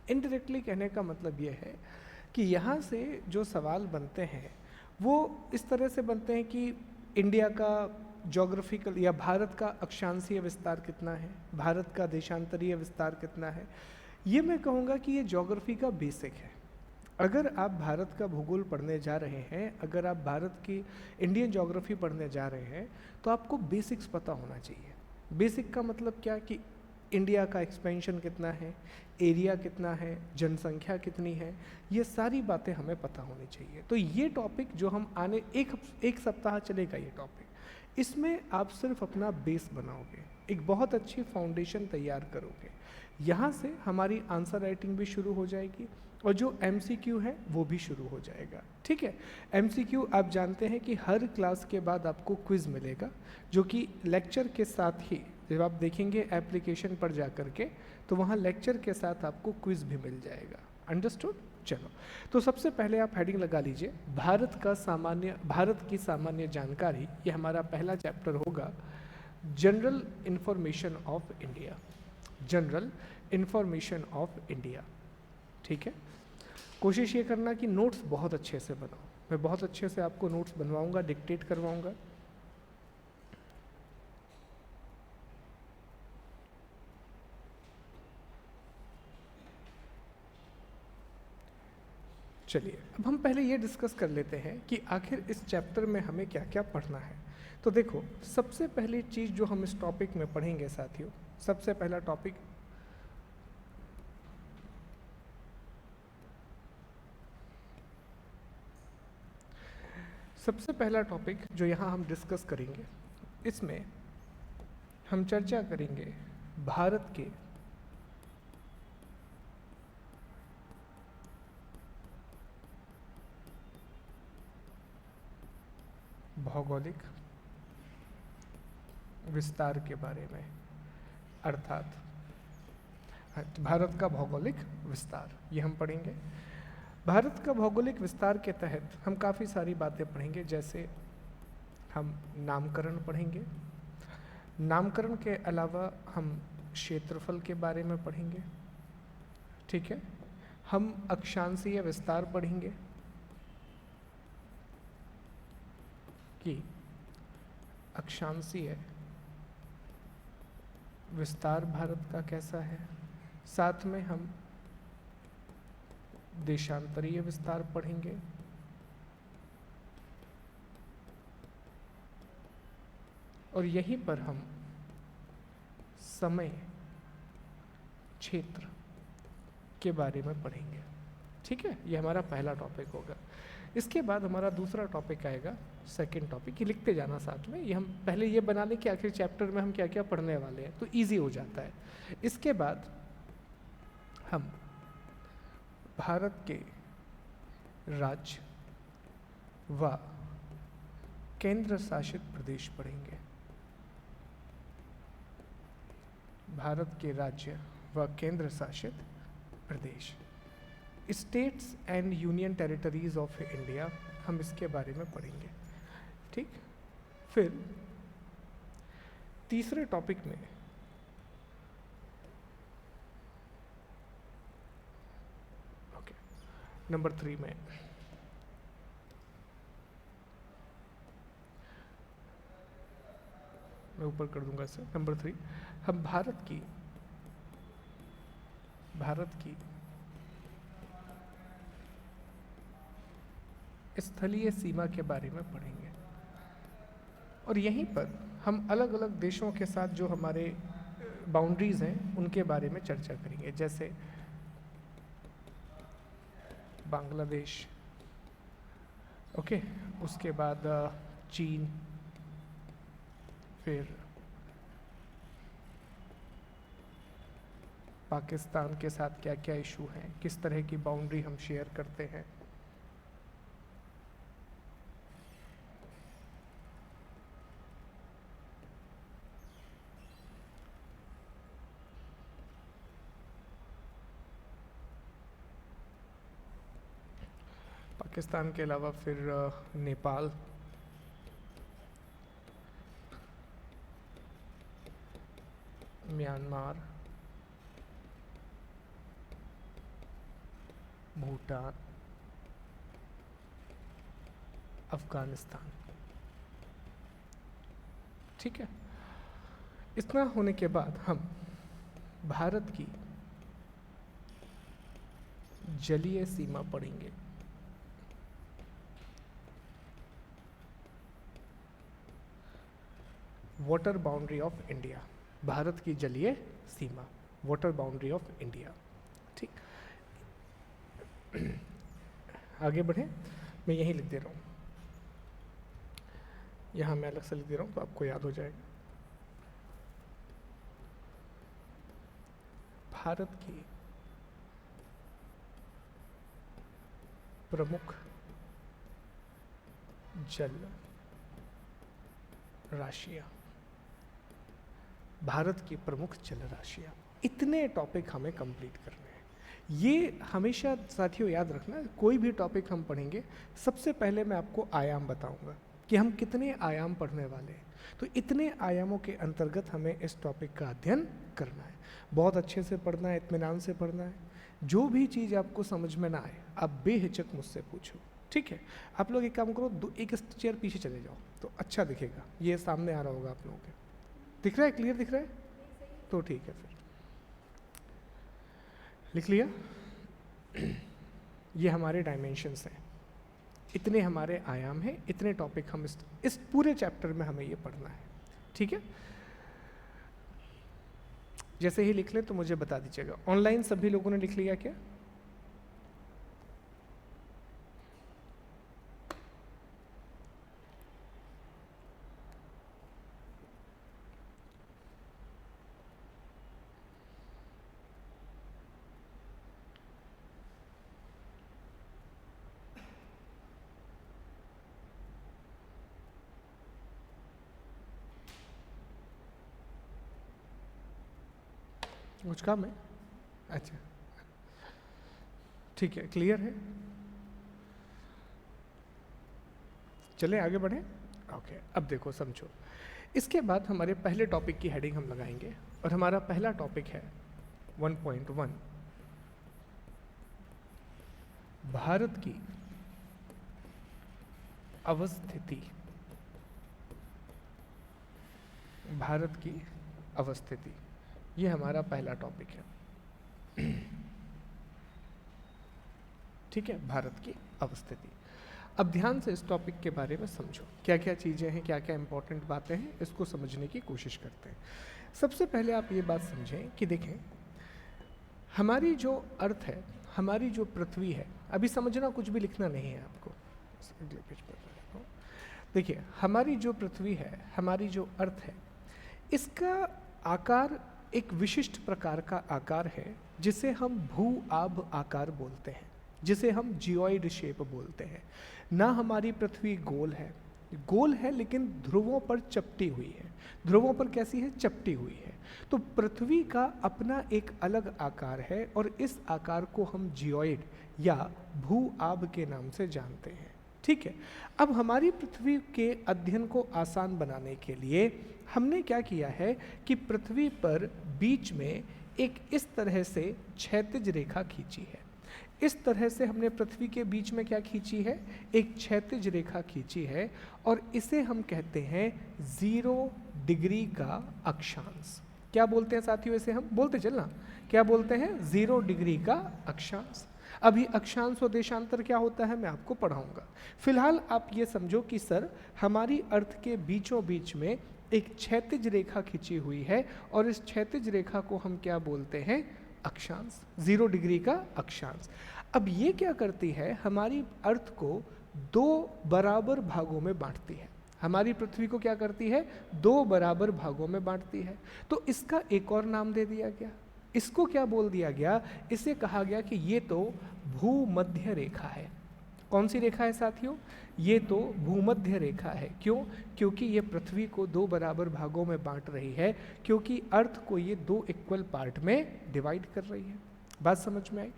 Indirectly कहने का मतलब ये है कि यहाँ से जो सवाल बनते हैं वो इस तरह से बनते हैं कि इंडिया का जोग्राफिकल या भारत का अक्षांशीय विस्तार कितना है, भारत का देशांतरीय विस्तार कितना है। ये मैं कहूँगा कि ये ज्योग्राफी का बेसिक है। अगर आप भारत का भूगोल पढ़ने जा रहे हैं, अगर आप भारत की इंडियन ज्योग्राफी पढ़ने जा रहे हैं, तो आपको बेसिक्स पता होना चाहिए। बेसिक का मतलब क्या कि इंडिया का एक्सपेंशन कितना है, एरिया कितना है, जनसंख्या कितनी है, ये सारी बातें हमें पता होनी चाहिए। तो ये टॉपिक जो हम आने एक सप्ताह चलेगा ये टॉपिक, इसमें आप सिर्फ अपना बेस बनाओगे, एक बहुत अच्छी फाउंडेशन तैयार करोगे। यहाँ से हमारी आंसर राइटिंग भी शुरू हो जाएगी और जो MCQ है वो भी शुरू हो जाएगा। ठीक है, MCQ आप जानते हैं कि हर क्लास के बाद आपको क्विज़ मिलेगा, जो कि लेक्चर के साथ ही जब आप देखेंगे एप्लीकेशन पर जा कर के, तो वहाँ लेक्चर के साथ आपको क्विज़ भी मिल जाएगा। अंडरस्टूड? चलो, तो सबसे पहले आप हेडिंग लगा लीजिए, भारत की सामान्य जानकारी। ये हमारा पहला चैप्टर होगा, general information of India. General information of India. ठीक है, कोशिश ये करना कि नोट्स बहुत अच्छे से बनाओ। मैं बहुत अच्छे से आपको नोट्स बनवाऊंगा, डिक्टेट करवाऊंगा। चलिए, अब हम पहले ये डिस्कस कर लेते हैं कि आखिर इस चैप्टर में हमें क्या क्या पढ़ना है। तो देखो, सबसे पहली चीज़ जो हम इस टॉपिक में पढ़ेंगे साथियों, सबसे पहला टॉपिक, सबसे पहला टॉपिक जो यहाँ हम डिस्कस करेंगे, इसमें हम चर्चा करेंगे भारत के भौगोलिक विस्तार के बारे में, अर्थात भारत का भौगोलिक विस्तार, ये हम पढ़ेंगे। भारत का भौगोलिक विस्तार के तहत हम काफ़ी सारी बातें पढ़ेंगे, जैसे हम नामकरण पढ़ेंगे। नामकरण के अलावा हम क्षेत्रफल के बारे में पढ़ेंगे। ठीक है, हम अक्षांशीय विस्तार पढ़ेंगे कि अक्षांशीय विस्तार भारत का कैसा है। साथ में हम देशांतरीय विस्तार पढ़ेंगे। और यहीं पर हम समय क्षेत्र के बारे में पढ़ेंगे। ठीक है, ये हमारा पहला टॉपिक होगा। इसके बाद हमारा दूसरा टॉपिक आएगा, सेकंड टॉपिक। ये लिखते जाना साथ में, ये हम पहले ये बना लें कि आखिर चैप्टर में हम क्या क्या पढ़ने वाले हैं, तो इजी हो जाता है। इसके बाद हम भारत के राज्य व केंद्र शासित प्रदेश पढ़ेंगे। भारत के राज्य व केंद्र शासित प्रदेश, states and union territories of India, हम इसके बारे में पढ़ेंगे। ठीक, फिर तीसरे टॉपिक में नंबर 3 में मैं ऊपर कर दूंगा इसे, नंबर 3 हम भारत की स्थलीय सीमा के बारे में पढ़ेंगे। और यहीं पर हम अलग अलग देशों के साथ जो हमारे बाउंड्रीज हैं उनके बारे में चर्चा करेंगे, जैसे बांग्लादेश, ओके, उसके बाद चीन, फिर पाकिस्तान के साथ क्या क्या इशू हैं, किस तरह की बाउंड्री हम शेयर करते हैं। पाकिस्तान के अलावा फिर नेपाल, म्यांमार, भूटान, अफगानिस्तान। ठीक है, इतना होने के बाद हम भारत की जलीय सीमा पढ़ेंगे। Water boundary of India, Bharat की जलीय सीमा, वाटर बाउंड्री ऑफ इंडिया। ठीक, आगे बढ़े, मैं यहीं लिख दे रहा हूँ, यहाँ मैं अलग से लिख दे रहा हूँ तो आपको याद हो जाएगा। भारत की प्रमुख जल राशियाँ, भारत की प्रमुख जल राशियाँ, इतने टॉपिक हमें कंप्लीट करने हैं। ये हमेशा साथियों याद रखना, कोई भी टॉपिक हम पढ़ेंगे सबसे पहले मैं आपको आयाम बताऊंगा कि हम कितने आयाम पढ़ने वाले हैं। तो इतने आयामों के अंतर्गत हमें इस टॉपिक का अध्ययन करना है, बहुत अच्छे से पढ़ना है, इत्मीनान से पढ़ना है। जो भी चीज़ आपको समझ में ना आए आप बेहिचक मुझसे पूछो, ठीक है। आप लोग एक काम करो, एक चेयर पीछे चले जाओ तो अच्छा दिखेगा, ये सामने आ रहा होगा आप लोगों के, दिख रहा है, क्लियर दिख रहा है? तो ठीक है, फिर लिख लिया। ये हमारे डायमेंशंस हैं, इतने हमारे आयाम हैं, इतने टॉपिक हम इस पूरे चैप्टर में हमें ये पढ़ना है, ठीक है। जैसे ही लिख लें तो मुझे बता दीजिएगा। ऑनलाइन सभी लोगों ने लिख लिया क्या? कुछ काम है? अच्छा, ठीक है, क्लियर है। चलें आगे बढ़ें। ओके, अब देखो समझो, इसके बाद हमारे पहले टॉपिक की हेडिंग हम लगाएंगे और हमारा पहला टॉपिक है 1.1 भारत की अवस्थिति। भारत की अवस्थिति, ये हमारा पहला टॉपिक है, ठीक है, भारत की अवस्थिति। अब ध्यान से इस टॉपिक के बारे में समझो, क्या क्या चीज़ें हैं, क्या क्या इंपॉर्टेंट बातें हैं, इसको समझने की कोशिश करते हैं। सबसे पहले आप ये बात समझें कि देखें, हमारी जो अर्थ है, हमारी जो पृथ्वी है, अभी समझना, कुछ भी लिखना नहीं है आपको। देखिए, हमारी जो पृथ्वी है, हमारी जो अर्थ है, इसका आकार एक विशिष्ट प्रकार का आकार है जिसे हम भू आभ आकार बोलते हैं, जिसे हम जियोइड शेप बोलते हैं। ना हमारी पृथ्वी गोल है लेकिन ध्रुवों पर चपटी हुई है। ध्रुवों पर कैसी है? चपटी हुई है। तो पृथ्वी का अपना एक अलग आकार है और इस आकार को हम जियोइड या भू आभ के नाम से जानते हैं, ठीक है। अब हमारी पृथ्वी के अध्ययन को आसान बनाने के लिए हमने क्या किया है कि पृथ्वी पर बीच में एक इस तरह से क्षैतिज रेखा खींची है। इस तरह से हमने पृथ्वी के बीच में क्या खींची है? एक क्षैतिज रेखा खींची है और इसे हम कहते हैं 0 डिग्री का अक्षांश। क्या बोलते हैं साथियों? इसे हम बोलते चलना, क्या बोलते हैं? 0 डिग्री का अक्षांश। अभी अक्षांश और देशांतर क्या होता है मैं आपको पढ़ाऊंगा। फिलहाल आप ये समझो कि सर, हमारी अर्थ के बीचों बीच में एक क्षैतिज रेखा खींची हुई है और इस क्षैतिज रेखा को हम क्या बोलते हैं? अक्षांश, 0 डिग्री का अक्षांश। अब ये क्या करती है? हमारी अर्थ को 2 बराबर भागों में बांटती है। हमारी पृथ्वी को क्या करती है? 2 बराबर भागों में बांटती है। तो इसका एक और नाम दे दिया गया। इसको क्या बोल दिया गया? इसे कहा गया कि ये तो भूमध्य रेखा है। कौन सी रेखा है साथियों? ये तो भूमध्य रेखा है। क्यों? क्योंकि ये पृथ्वी को 2 बराबर भागों में बांट रही है, क्योंकि अर्थ को ये 2 इक्वल पार्ट में डिवाइड कर रही है। बात समझ में आई?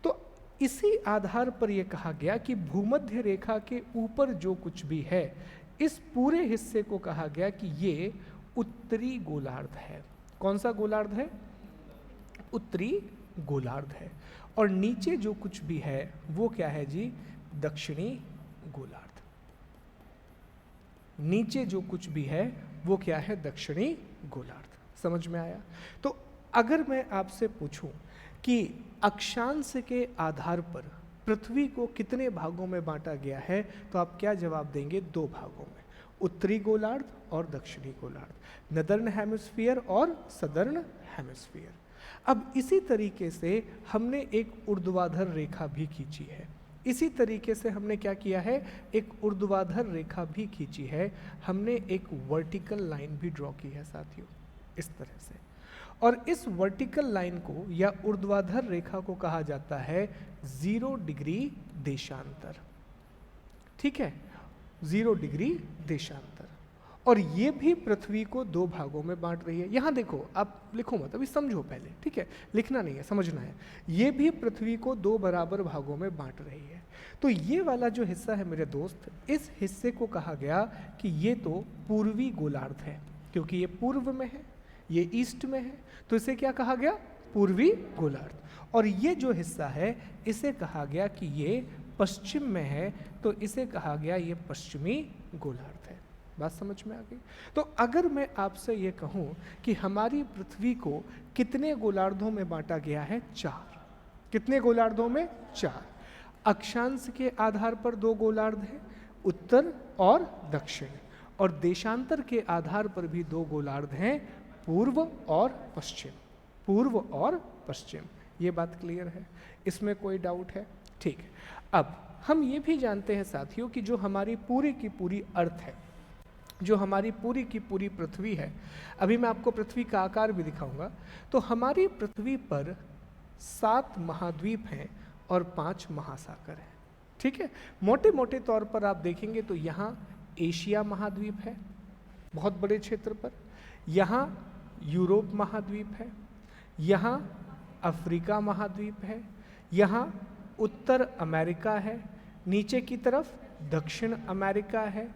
तो इसी आधार पर यह कहा गया कि भूमध्य रेखा के ऊपर जो कुछ भी है, इस पूरे हिस्से को कहा गया कि ये उत्तरी गोलार्ध है। कौन सा गोलार्ध है? उत्तरी गोलार्ध है, और नीचे जो कुछ भी है वो क्या है जी, दक्षिणी गोलार्ध। नीचे जो कुछ भी है वो क्या है, दक्षिणी गोलार्ध। समझ में आया? तो अगर मैं आपसे पूछूं कि अक्षांश के आधार पर पृथ्वी को कितने भागों में बांटा गया है, तो आप क्या जवाब देंगे? 2 भागों में, उत्तरी गोलार्ध और दक्षिणी गोलार्ध, नदर्न हेमिस्फीयर और सदर्न हेमिस्फीयर। अब इसी तरीके से हमने एक ऊर्ध्वाधर रेखा भी खींची है। इसी तरीके से हमने क्या किया है, एक ऊर्ध्वाधर रेखा भी खींची है, हमने एक वर्टिकल लाइन भी ड्रॉ की है साथियों, इस तरह से। और इस वर्टिकल लाइन को या ऊर्ध्वाधर रेखा को कहा जाता है 0 डिग्री देशांतर। ठीक है, 0 डिग्री देशांतर। और ये भी पृथ्वी को 2 भागों में बांट रही है। यहाँ देखो, आप लिखो मत, अभी समझो पहले, ठीक है, लिखना नहीं है, समझना है। ये भी पृथ्वी को 2 बराबर भागों में बांट रही है। तो ये वाला जो हिस्सा है मेरे दोस्त, इस हिस्से को कहा गया कि ये तो पूर्वी गोलार्ध है, क्योंकि ये पूर्व में है, ये ईस्ट में है, तो इसे क्या कहा गया? पूर्वी गोलार्ध। और ये जो हिस्सा है इसे कहा गया कि ये पश्चिम में है, तो इसे कहा गया ये पश्चिमी गोलार्ध है। बात समझ में आ गई? तो अगर मैं आपसे ये कहूं कि हमारी पृथ्वी को कितने गोलार्धों में बांटा गया है? 4। कितने गोलार्धों में? 4। अक्षांश के आधार पर 2 गोलार्ध हैं, उत्तर और दक्षिण, और देशांतर के आधार पर भी 2 गोलार्ध हैं, पूर्व और पश्चिम। पूर्व और पश्चिम। ये बात क्लियर है? इसमें कोई डाउट है? ठीक है। अब हम ये भी जानते हैं साथियों कि जो हमारी पूरी की पूरी अर्थ है, जो हमारी पूरी की पूरी पृथ्वी है, अभी मैं आपको पृथ्वी का आकार भी दिखाऊंगा, तो हमारी पृथ्वी पर 7 महाद्वीप हैं और 5 महासागर हैं। ठीक है, मोटे मोटे तौर पर आप देखेंगे तो यहाँ एशिया महाद्वीप है बहुत बड़े क्षेत्र पर, यहाँ यूरोप महाद्वीप है, यहाँ अफ्रीका महाद्वीप है, यहाँ उत्तर अमेरिका है, नीचे की तरफ दक्षिण अमेरिका है,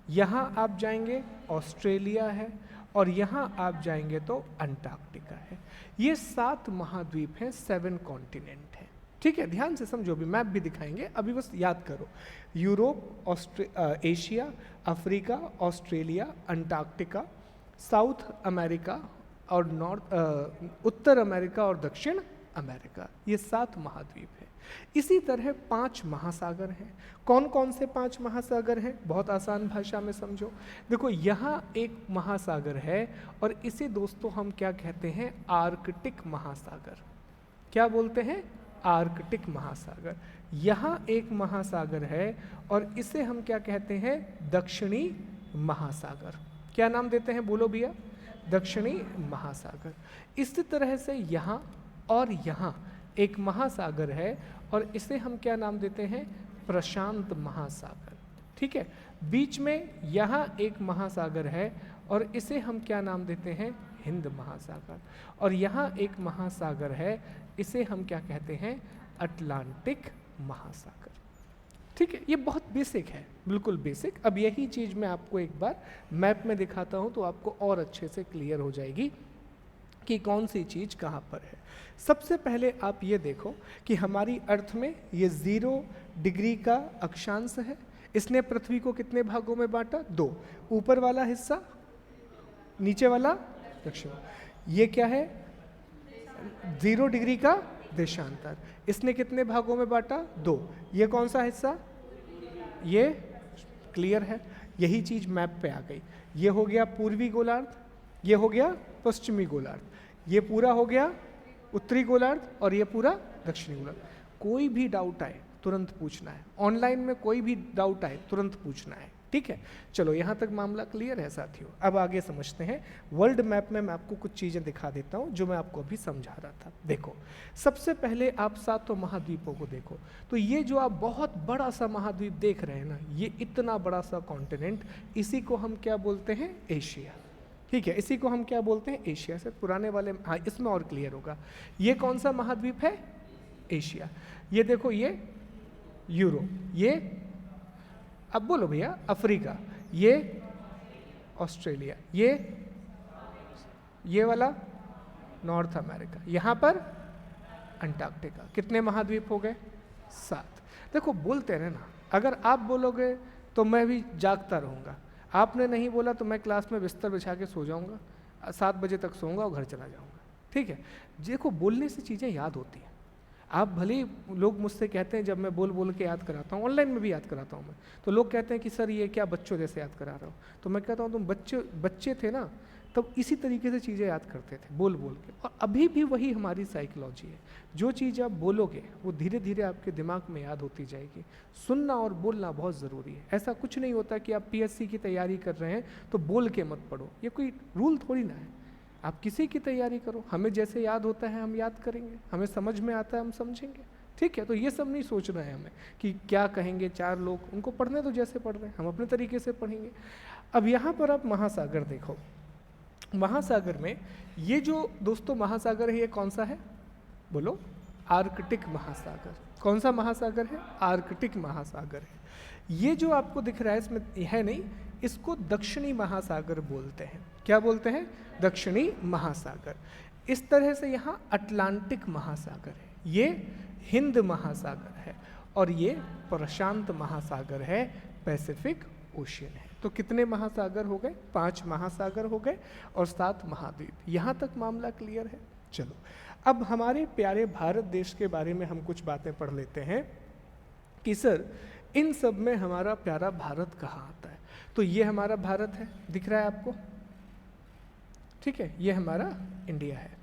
यहाँ आप जाएंगे ऑस्ट्रेलिया है, और यहाँ आप जाएंगे तो अंटार्कटिका है। ये 7 महाद्वीप हैं, 7 कॉन्टिनेंट हैं। ठीक है, ध्यान से समझो, भी मैप भी दिखाएंगे, अभी बस याद करो। Europe, Asia, Africa, Australia, Antarctica, south America और उत्तर अमेरिका और दक्षिण अमेरिका, ये 7 महाद्वीप हैं। इसी तरह 5 महासागर हैं। कौन कौन से 5 महासागर हैं? बहुत आसान भाषा में समझो। देखो, यहाँ एक महासागर है और इसे दोस्तों हम क्या कहते हैं? आर्कटिक महासागर। क्या बोलते हैं? आर्कटिक महासागर। यहाँ एक महासागर है और इसे हम क्या कहते हैं? दक्षिणी महासागर। क्या नाम देते हैं? बोलो भैया। दक्षिणी महासागर। इसी तरह से यहाँ और यहाँ एक महासागर है और इसे हम क्या नाम देते हैं? प्रशांत महासागर। ठीक है, बीच में यहाँ एक महासागर है और इसे हम क्या नाम देते हैं? हिंद महासागर। और यहाँ एक महासागर है, इसे हम क्या कहते हैं? अटलांटिक महासागर। ठीक है, ये बहुत बेसिक है, बिल्कुल बेसिक। अब यही चीज़ मैं आपको एक बार मैप में दिखाता हूँ तो आपको और अच्छे से क्लियर हो जाएगी कि कौन सी चीज़ कहाँ पर है। सबसे पहले आप ये देखो कि हमारी अर्थ में ये 0 डिग्री का अक्षांश है। इसने पृथ्वी को कितने भागों में बांटा? 2। ऊपर वाला हिस्सा, नीचे वाला दक्षिण। ये क्या है? 0 डिग्री का देशांतर। इसने कितने भागों में बांटा? 2। ये कौन सा हिस्सा? ये क्लियर है, यही चीज़ मैप पे आ गई। ये हो गया पूर्वी गोलार्ध, ये हो गया पश्चिमी गोलार्ध, ये पूरा हो गया उत्तरी गोलार्ध और ये पूरा दक्षिणी गोलार्ध। कोई भी डाउट आए तुरंत पूछना है, ऑनलाइन में कोई भी डाउट आए तुरंत पूछना है। ठीक है, चलो यहाँ तक मामला क्लियर है साथियों। अब आगे समझते हैं। वर्ल्ड मैप में मैं आपको कुछ चीज़ें दिखा देता हूँ जो मैं आपको अभी समझा रहा था। देखो, सबसे पहले आप 7 महाद्वीपों को देखो। तो ये जो आप बहुत बड़ा सा महाद्वीप देख रहे हैं ना, ये इतना बड़ा सा कॉन्टिनेंट, इसी को हम क्या बोलते हैं? एशिया। ठीक है, इसी को हम क्या बोलते हैं? एशिया। से पुराने वाले, हाँ इसमें और क्लियर होगा। ये कौन सा महाद्वीप है? एशिया। ये देखो, ये यूरोप, ये अब बोलो भैया अफ्रीका, ये ऑस्ट्रेलिया, ये वाला नॉर्थ अमेरिका, यहाँ पर अंटार्कटिका। कितने महाद्वीप हो गए? 7। देखो बोलते रहना, अगर आप बोलोगे तो मैं भी जागता रहूँगा, आपने नहीं बोला तो मैं क्लास में बिस्तर बिछा के सो जाऊँगा, 7 बजे तक सोऊंगा और घर चला जाऊँगा। ठीक है, देखो बोलने से चीज़ें याद होती हैं। आप भले ही, लोग मुझसे कहते हैं जब मैं बोल बोल के याद कराता हूँ, ऑनलाइन में भी याद कराता हूँ मैं, तो लोग कहते हैं कि सर ये क्या बच्चों जैसे याद करा रहा हो। तो मैं कहता हूँ तुम बच्चे थे ना, तब इसी तरीके से चीज़ें याद करते थे बोल बोल के, और अभी भी वही हमारी साइकोलॉजी है। जो चीज़ आप बोलोगे वो धीरे धीरे आपके दिमाग में याद होती जाएगी। सुनना और बोलना बहुत ज़रूरी है। ऐसा कुछ नहीं होता कि आप पीएससी की तैयारी कर रहे हैं तो बोल के मत पढ़ो, ये कोई रूल थोड़ी ना है। आप किसी की तैयारी करो, हमें जैसे याद होता है हम याद करेंगे, हमें समझ में आता है हम समझेंगे। ठीक है, तो ये सब नहीं सोचना है हमें कि क्या कहेंगे 4 लोग, उनको पढ़ने तो जैसे पढ़ रहे हैं, हम अपने तरीके से पढ़ेंगे। अब यहाँ पर आप महासागर देखो, महासागर में ये जो दोस्तों महासागर है, ये कौन सा है बोलो? आर्कटिक महासागर। कौन सा महासागर है? आर्कटिक महासागर है। ये जो आपको दिख रहा है इसमें है नहीं, इसको दक्षिणी महासागर बोलते हैं। क्या बोलते हैं? दक्षिणी महासागर। इस तरह से यहाँ अटलांटिक महासागर है, ये हिंद महासागर है, और ये प्रशांत महासागर है, पैसिफिक ओशियन है। तो कितने महासागर हो गए? 5 महासागर हो गए और 7 महाद्वीप। यहाँ तक मामला क्लियर है? चलो अब हमारे प्यारे भारत देश के बारे में हम कुछ बातें पढ़ लेते हैं कि सर इन सब में हमारा प्यारा भारत कहाँ आता है। तो ये हमारा भारत है, दिख रहा है आपको? ठीक है, ये हमारा इंडिया है,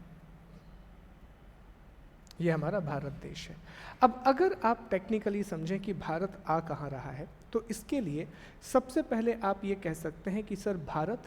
ये हमारा भारत देश है। अब अगर आप टेक्निकली समझें कि भारत आ कहाँ रहा है, तो इसके लिए सबसे पहले आप ये कह सकते हैं कि सर भारत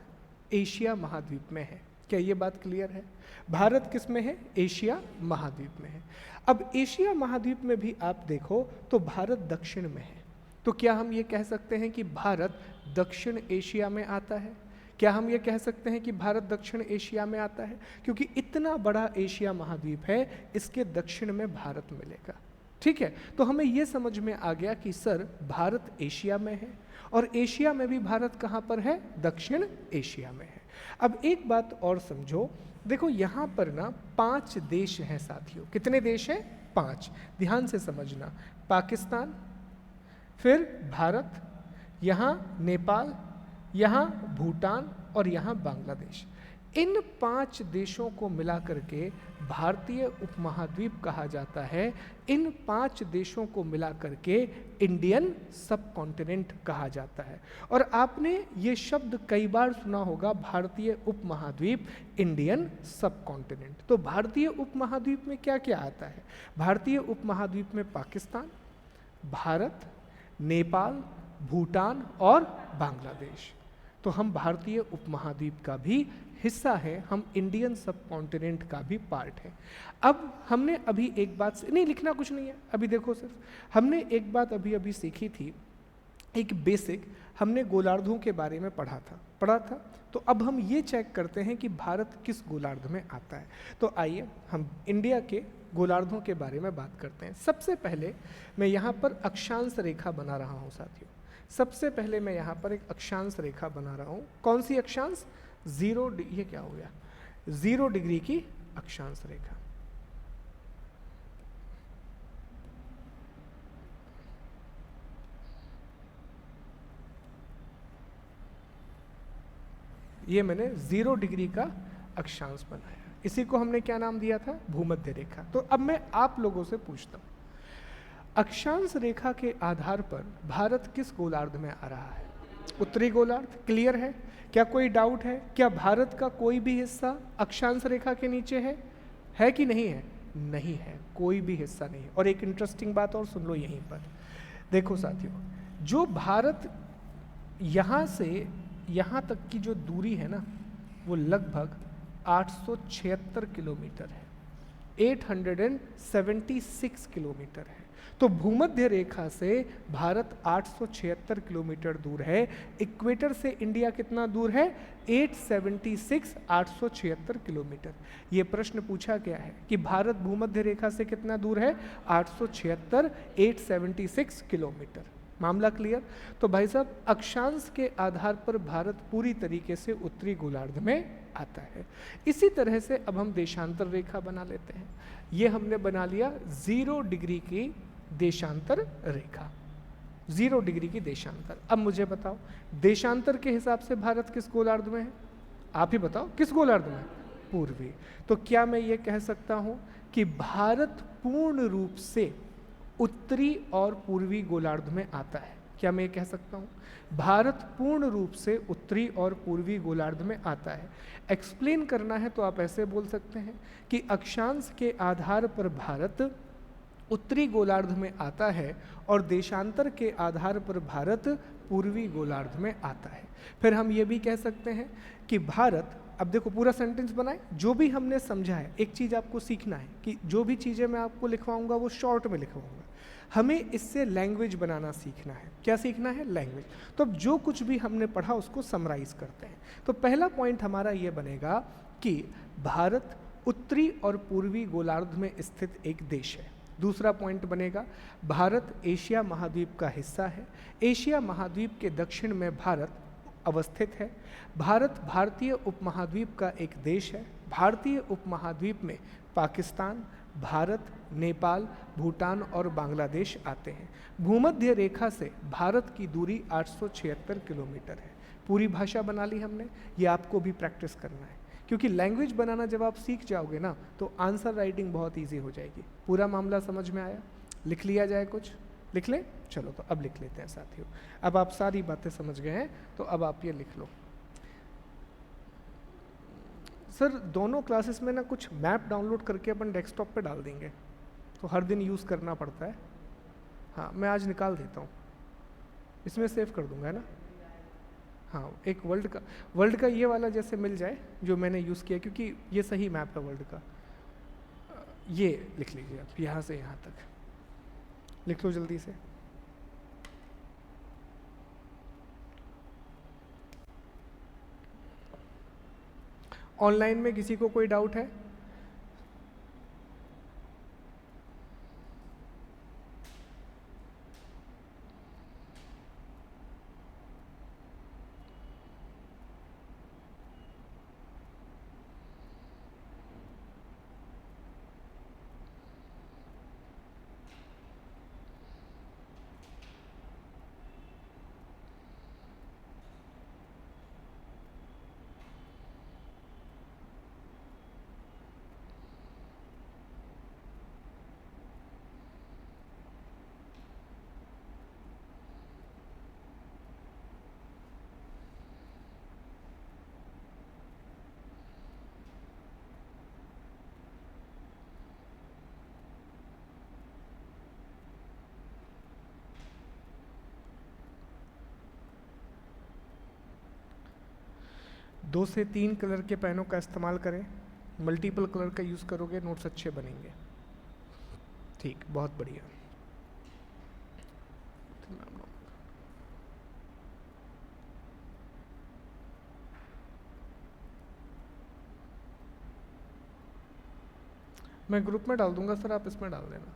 एशिया महाद्वीप में है। क्या ये बात क्लियर है? भारत किस में है? एशिया महाद्वीप में है। अब एशिया महाद्वीप में भी आप देखो तो भारत दक्षिण में है। तो क्या हम ये कह सकते हैं कि भारत दक्षिण एशिया में आता है? क्या हम ये कह सकते हैं कि भारत दक्षिण एशिया में आता है? क्योंकि इतना बड़ा एशिया महाद्वीप है, इसके दक्षिण में भारत मिलेगा। ठीक है, तो हमें ये समझ में आ गया कि सर भारत एशिया में है, और एशिया में भी भारत कहाँ पर है? दक्षिण एशिया में है। अब एक बात और समझो, देखो यहाँ पर ना 5 देश हैं साथियों। कितने देश हैं? 5। ध्यान से समझना, पाकिस्तान, फिर भारत, यहाँ नेपाल, यहाँ भूटान और यहाँ बांग्लादेश। इन 5 देशों को मिला करके भारतीय उपमहाद्वीप कहा जाता है। इन 5 देशों को मिला करके इंडियन सब कॉन्टिनेंट कहा जाता है। और आपने ये शब्द कई बार सुना होगा, भारतीय उपमहाद्वीप, इंडियन सब कॉन्टिनेंट। तो भारतीय उपमहाद्वीप में क्या क्या आता है? भारतीय उपमहाद्वीप में पाकिस्तान, भारत, नेपाल, भूटान और बांग्लादेश। तो हम भारतीय उपमहाद्वीप का भी हिस्सा है, हम इंडियन सब कॉन्टिनेंट का भी पार्ट है। अब हमने अभी एक बात नहीं, लिखना कुछ नहीं है अभी, देखो सिर्फ हमने एक बात अभी सीखी थी, एक बेसिक हमने गोलार्धों के बारे में पढ़ा था। तो अब हम ये चेक करते हैं कि भारत किस गोलार्ध में आता है। तो आइए हम इंडिया के गोलार्धों के बारे में बात करते हैं। सबसे पहले मैं यहाँ पर अक्षांश रेखा बना रहा हूँ साथियों। सबसे पहले मैं यहाँ पर एक अक्षांश रेखा बना रहा हूँ। कौन सी अक्षांश? 0, ये क्या हो गया? 0 डिग्री की अक्षांश रेखा। ये मैंने 0 डिग्री का अक्षांश बनाया, इसी को हमने क्या नाम दिया था? भूमध्य रेखा। तो अब मैं आप लोगों से पूछता हूँ, अक्षांश रेखा के आधार पर भारत किस गोलार्ध में आ रहा है? उत्तरी गोलार्ध। क्लियर है? क्या कोई डाउट है? क्या भारत का कोई भी हिस्सा अक्षांश रेखा के नीचे है कि नहीं है? नहीं है, कोई भी हिस्सा नहीं है। और एक इंटरेस्टिंग बात और सुन लो यहीं पर, देखो साथियों, जो भारत यहाँ से यहाँ तक की जो दूरी है ना, वो लगभग 876 किलोमीटर है, 876 किलोमीटर है। तो भूमध्य रेखा से भारत 876 किलोमीटर दूर है। इक्वेटर से इंडिया कितना दूर है? 876 किलोमीटर। ये प्रश्न पूछा गया है कि भारत भूमध्य रेखा से कितना दूर है? 876 किलोमीटर। मामला क्लियर? तो भाई साहब अक्षांश के आधार पर भारत पूरी तरीके से उत्तरी गोलार्ध में आता है। इसी तरह से अब हम देशांतर रेखा बना लेते हैं। ये हमने बना लिया 0 डिग्री की देशांतर रेखा, 0 डिग्री की देशांतर। अब मुझे बताओ देशांतर के हिसाब से भारत किस गोलार्ध में है? आप ही बताओ किस गोलार्ध में? पूर्वी। तो क्या मैं ये कह सकता हूँ कि भारत पूर्ण रूप से उत्तरी और पूर्वी गोलार्ध में आता है? क्या मैं ये कह सकता हूँ भारत पूर्ण रूप से उत्तरी और पूर्वी गोलार्ध में आता है? एक्सप्लेन करना है तो आप ऐसे बोल सकते हैं कि अक्षांश के आधार पर भारत उत्तरी गोलार्ध में आता है और देशांतर के आधार पर भारत पूर्वी गोलार्ध में आता है। फिर हम ये भी कह सकते हैं कि भारत, अब देखो पूरा सेंटेंस बनाए, जो भी हमने समझा है, एक चीज़ आपको सीखना है कि जो भी चीज़ें मैं आपको लिखवाऊंगा वो शॉर्ट में लिखवाऊंगा। हमें इससे लैंग्वेज बनाना सीखना है। क्या सीखना है? लैंग्वेज। तो अब जो कुछ भी हमने पढ़ा उसको समराइज करते हैं। तो पहला पॉइंट हमारा ये बनेगा कि भारत उत्तरी और पूर्वी गोलार्ध में स्थित एक देश है। दूसरा पॉइंट बनेगा भारत एशिया महाद्वीप का हिस्सा है। एशिया महाद्वीप के दक्षिण में भारत अवस्थित है। भारत भारतीय उपमहाद्वीप का एक देश है। भारतीय उपमहाद्वीप में पाकिस्तान, भारत, नेपाल, भूटान और बांग्लादेश आते हैं। भूमध्य रेखा से भारत की दूरी 876 किलोमीटर है। पूरी भाषा बना ली हमने। ये आपको भी प्रैक्टिस करना है, क्योंकि लैंग्वेज बनाना जब आप सीख जाओगे ना तो आंसर राइटिंग बहुत इजी हो जाएगी। पूरा मामला समझ में आया? लिख लिया जाए? कुछ लिख लें? चलो तो अब लिख लेते हैं साथियों। अब आप सारी बातें समझ गए हैं तो अब आप ये लिख लो। सर दोनों क्लासेस में ना कुछ मैप डाउनलोड करके अपन डेस्कटॉप पे डाल देंगे, तो हर दिन यूज़ करना पड़ता है। हाँ मैं आज निकाल देता हूँ, इसमें सेव कर दूंगा, है ना? हाँ एक वर्ल्ड का ये वाला जैसे मिल जाए जो मैंने यूज़ किया, क्योंकि ये सही मैप है वर्ल्ड का। ये लिख लीजिए आप, यहाँ से यहाँ तक लिख लो जल्दी से। ऑनलाइन में किसी को कोई डाउट है? दो से तीन कलर के पेनों का इस्तेमाल करें। मल्टीपल कलर का यूज़ करोगे नोट्स अच्छे बनेंगे। ठीक, बहुत बढ़िया। मैं ग्रुप में डाल दूंगा सर, आप इसमें डाल देना।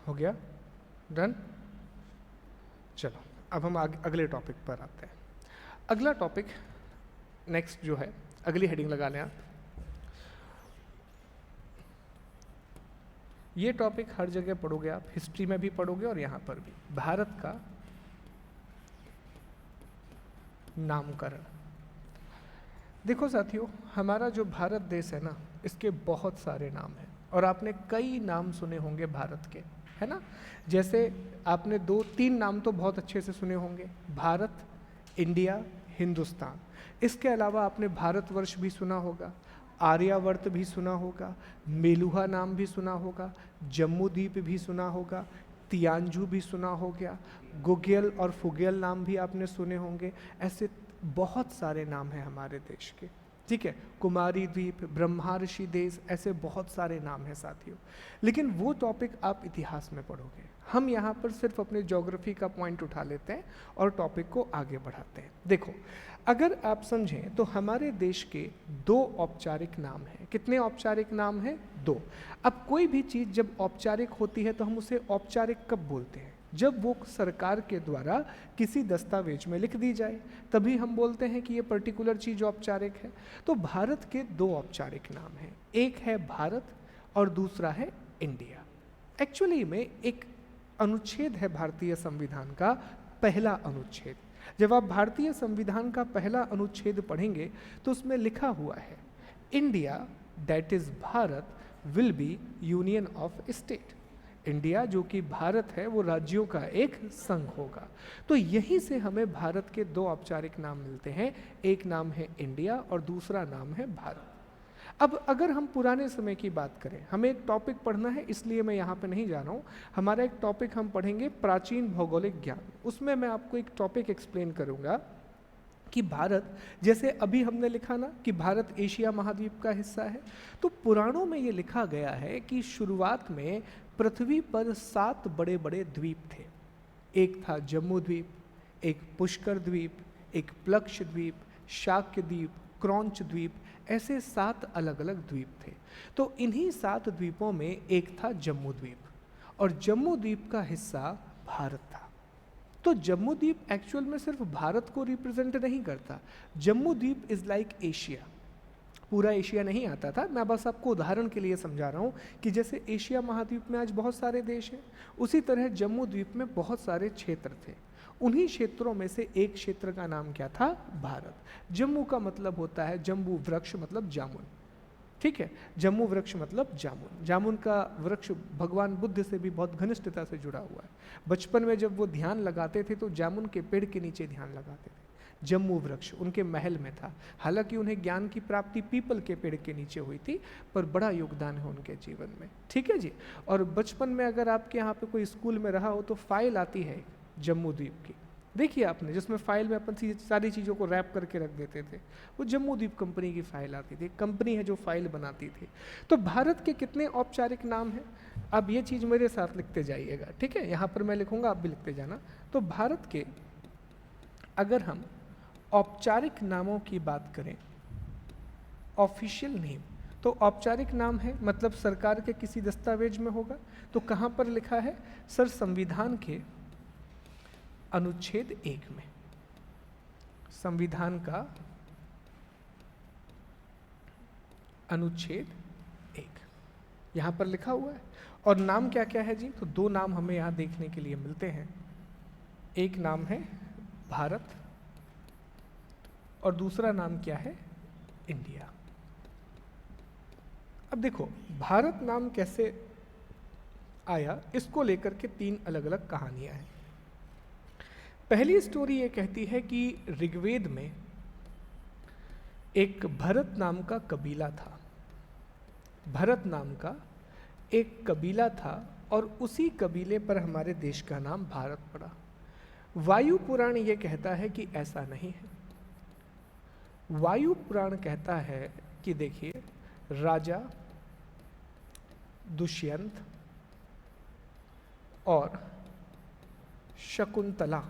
हो गया? डन? चलो अब हम अगले टॉपिक पर आते हैं। अगला टॉपिक नेक्स्ट जो है, अगली हेडिंग लगा लें आप। ये टॉपिक हर जगह पढ़ोगे आप, हिस्ट्री में भी पढ़ोगे और यहाँ पर भी। भारत का नामकरण। देखो साथियों, हमारा जो भारत देश है ना, इसके बहुत सारे नाम हैं और आपने कई नाम सुने होंगे भारत के, है ना? जैसे आपने 2-3 नाम तो बहुत अच्छे से सुने होंगे, भारत, इंडिया, हिंदुस्तान। इसके अलावा आपने भारतवर्ष भी सुना होगा, आर्यावर्त भी सुना होगा, मेलुहा नाम भी सुना होगा, जम्मू द्वीप भी सुना होगा, तियानजू भी सुना हो गया, गुग्यल और फुग्यल नाम भी आपने सुने होंगे। ऐसे बहुत सारे नाम हैं हमारे देश के, ठीक है, कुमारी द्वीप, ब्रह्मार्षि देश, ऐसे बहुत सारे नाम हैं साथियों। लेकिन वो टॉपिक आप इतिहास में पढ़ोगे, हम यहाँ पर सिर्फ अपने ज्योग्राफी का पॉइंट उठा लेते हैं और टॉपिक को आगे बढ़ाते हैं। देखो, अगर आप समझें तो हमारे देश के 2 औपचारिक नाम हैं। कितने औपचारिक नाम हैं? 2। अब कोई भी चीज़ जब औपचारिक होती है तो हम उसे औपचारिक कब बोलते हैं? जब वो सरकार के द्वारा किसी दस्तावेज में लिख दी जाए, तभी हम बोलते हैं कि ये पर्टिकुलर चीज़ औपचारिक है। तो भारत के 2 औपचारिक नाम हैं, एक है भारत और दूसरा है इंडिया। एक्चुअली में एक अनुच्छेद है भारतीय संविधान का, पहला अनुच्छेद। जब आप भारतीय संविधान का पहला अनुच्छेद पढ़ेंगे तो उसमें लिखा हुआ है, India that is Bharat will be union of state. India जो कि भारत है वो राज्यों का एक संघ होगा। तो यहीं से हमें भारत के 2 औपचारिक नाम मिलते हैं, एक नाम है इंडिया और दूसरा नाम है भारत। अब अगर हम पुराने समय की बात करें, हमें एक टॉपिक पढ़ना है इसलिए मैं यहाँ पे नहीं जा रहा हूँ, हमारा एक टॉपिक हम पढ़ेंगे प्राचीन भौगोलिक ज्ञान। उसमें मैं आपको एक टॉपिक एक्सप्लेन करूँगा कि भारत, जैसे अभी हमने लिखा ना कि भारत एशिया महाद्वीप का हिस्सा है, तो पुराणों में ये लिखा गया है कि शुरुआत में पृथ्वी पर 7 बड़े बड़े द्वीप थे। एक था जम्मू द्वीप, एक पुष्कर द्वीप, एक प्लक्ष द्वीप, शाक्य द्वीप, क्रौंच द्वीप, ऐसे 7 अलग अलग द्वीप थे। तो इन्हीं 7 द्वीपों में एक था जम्मू द्वीप और जम्मू द्वीप का हिस्सा भारत था। तो जम्मू द्वीप एक्चुअल में सिर्फ भारत को रिप्रेजेंट नहीं करता, जम्मू द्वीप इज लाइक एशिया, पूरा एशिया नहीं आता था। मैं बस आपको उदाहरण के लिए समझा रहा हूँ कि जैसे एशिया महाद्वीप में आज बहुत सारे देश हैं, उसी तरह जम्मू द्वीप में बहुत सारे क्षेत्र थे। उन्हीं क्षेत्रों में से एक क्षेत्र का नाम क्या था? भारत। जम्मू का मतलब होता है जम्बू वृक्ष, मतलब जामुन, ठीक है, जम्मू वृक्ष मतलब जामुन। जामुन का वृक्ष भगवान बुद्ध से भी बहुत घनिष्ठता से जुड़ा हुआ है। बचपन में जब वो ध्यान लगाते थे तो जामुन के पेड़ के नीचे ध्यान लगाते थे। जम्मू वृक्ष उनके महल में था, हालांकि उन्हें ज्ञान की प्राप्ति पीपल के पेड़ के नीचे हुई थी, पर बड़ा योगदान है उनके जीवन में, ठीक है जी। और बचपन में अगर आपके यहाँ पे कोई स्कूल में रहा हो तो फाइल आती है जम्मू द्वीप की, देखिए आपने, जिसमें फाइल में अपन सारी चीज़ों को रैप करके रख देते थे, वो जम्मू द्वीप कंपनी की फाइल आती थी, कंपनी है जो फाइल बनाती थी। तो भारत के कितने औपचारिक नाम हैं? अब ये चीज़ मेरे साथ लिखते जाइएगा, ठीक है, यहाँ पर मैं लिखूंगा, आप भी लिखते जाना। तो भारत के अगर हम औपचारिक नामों की बात करें, ऑफिशियल नेम, तो औपचारिक नाम है मतलब सरकार के किसी दस्तावेज में होगा। तो कहाँ पर लिखा है? सर, संविधान के अनुच्छेद 1 में, संविधान का अनुच्छेद 1 यहाँ पर लिखा हुआ है। और नाम क्या क्या है जी? तो 2 नाम हमें यहाँ देखने के लिए मिलते हैं, एक नाम है भारत और दूसरा नाम क्या है? इंडिया। अब देखो, भारत नाम कैसे आया, इसको लेकर के 3 अलग अलग कहानियां हैं। पहली स्टोरी ये कहती है कि ऋग्वेद में एक भरत नाम का कबीला था, भरत नाम का एक कबीला था और उसी कबीले पर हमारे देश का नाम भारत पड़ा। वायु पुराण ये कहता है कि ऐसा नहीं है। वायु पुराण कहता है कि देखिए, राजा दुष्यंत और शकुंतला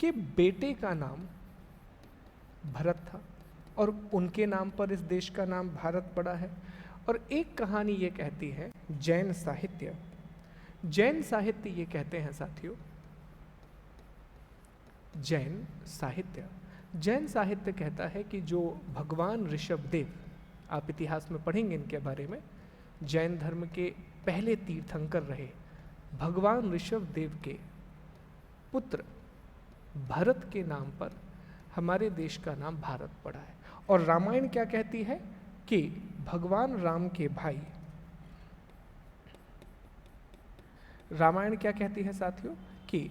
के बेटे का नाम भरत था और उनके नाम पर इस देश का नाम भारत पड़ा है। और एक कहानी ये कहती है, जैन साहित्य, जैन साहित्य ये कहते हैं साथियों, जैन साहित्य, जैन साहित्य कहता है कि जो भगवान ऋषभदेव, आप इतिहास में पढ़ेंगे इनके बारे में, जैन धर्म के पहले तीर्थंकर रहे भगवान ऋषभदेव के पुत्र भरत के नाम पर हमारे देश का नाम भारत पड़ा है। और रामायण क्या कहती है कि भगवान राम के भाई, रामायण क्या कहती है साथियों कि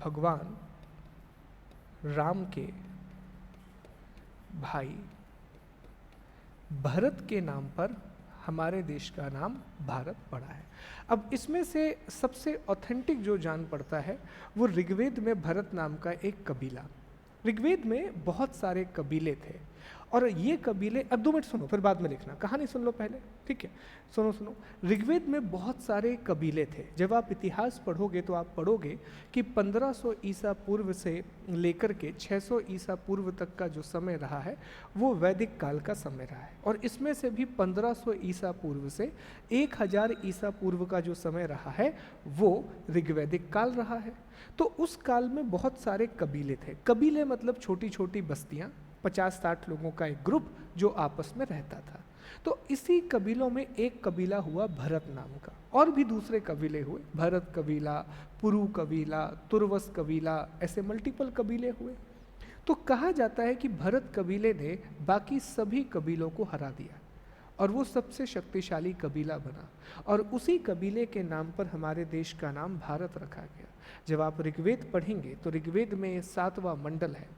भगवान राम के भाई भरत के नाम पर हमारे देश का नाम भारत पड़ा है। अब इसमें से सबसे ऑथेंटिक जो जान पड़ता है वो ऋग्वेद में भरत नाम का एक कबीला, ऋग्वेद में बहुत सारे कबीले थे और ये कबीले, अब 2 मिनट सुनो फिर बाद में लिखना, कहानी सुन लो पहले, ठीक है। सुनो, ऋग्वेद में बहुत सारे कबीले थे। जब आप इतिहास पढ़ोगे तो आप पढ़ोगे कि 1500 ईसा पूर्व से लेकर के 600 ईसा पूर्व तक का जो समय रहा है वो वैदिक काल का समय रहा है, और इसमें से भी 1500 ईसा पूर्व से 1000 ईसा पूर्व का जो समय रहा है वो ऋग्वैदिक काल रहा है। तो उस काल में बहुत सारे कबीले थे। कबीले मतलब छोटी छोटी बस्तियाँ, 50-60 लोगों का एक ग्रुप जो आपस में रहता था। तो इसी कबीलों में एक कबीला हुआ भरत नाम का, और भी दूसरे कबीले हुए, भरत कबीला, पुरु कबीला, तुर्वस कबीला, ऐसे मल्टीपल कबीले हुए। तो कहा जाता है कि भरत कबीले ने बाकी सभी कबीलों को हरा दिया और वो सबसे शक्तिशाली कबीला बना, और उसी कबीले के नाम पर हमारे देश का नाम भारत रखा गया। जब आप ऋग्वेद पढ़ेंगे तो ऋग्वेद में 7वां मंडल है।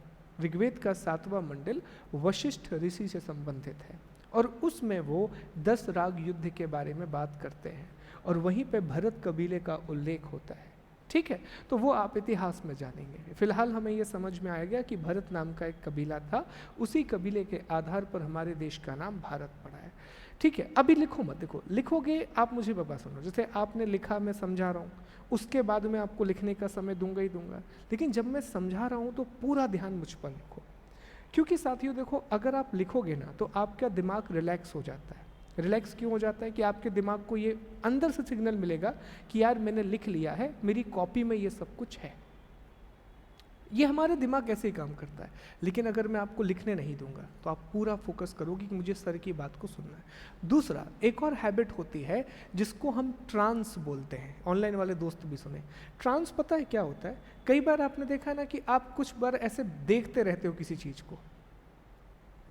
ऋग्वेद का 7वां मंडल वशिष्ठ ऋषि से संबंधित है, और उसमें वो 10 राग युद्ध के बारे में बात करते हैं, और वहीं पे भरत कबीले का उल्लेख होता है, ठीक है। तो वो आप इतिहास में जानेंगे। फिलहाल हमें ये समझ में आ गया कि भरत नाम का एक कबीला था, उसी कबीले के आधार पर हमारे देश का नाम भारत पड़ा है, ठीक है। अभी लिखो मत, देखो लिखोगे आप मुझे बाबा सुनो, जैसे आपने लिखा मैं समझा रहा हूँ, उसके बाद मैं आपको लिखने का समय दूंगा ही दूंगा, लेकिन जब मैं समझा रहा हूँ तो पूरा ध्यान मुझ पर लिखो, क्योंकि साथियों देखो अगर आप लिखोगे ना तो आपका दिमाग रिलैक्स हो जाता है। रिलैक्स क्यों हो जाता है कि आपके दिमाग को ये अंदर से सिग्नल मिलेगा कि यार मैंने लिख लिया है, मेरी कॉपी में ये सब कुछ है। ये हमारे दिमाग ऐसे ही काम करता है। लेकिन अगर मैं आपको लिखने नहीं दूंगा तो आप पूरा फोकस करोगे कि मुझे सर की बात को सुनना है। दूसरा, एक और हैबिट होती है जिसको हम ट्रांस बोलते हैं, ऑनलाइन वाले दोस्त भी सुने। ट्रांस पता है क्या होता है? कई बार आपने देखा ना कि आप कुछ बार ऐसे देखते रहते हो किसी चीज़ को,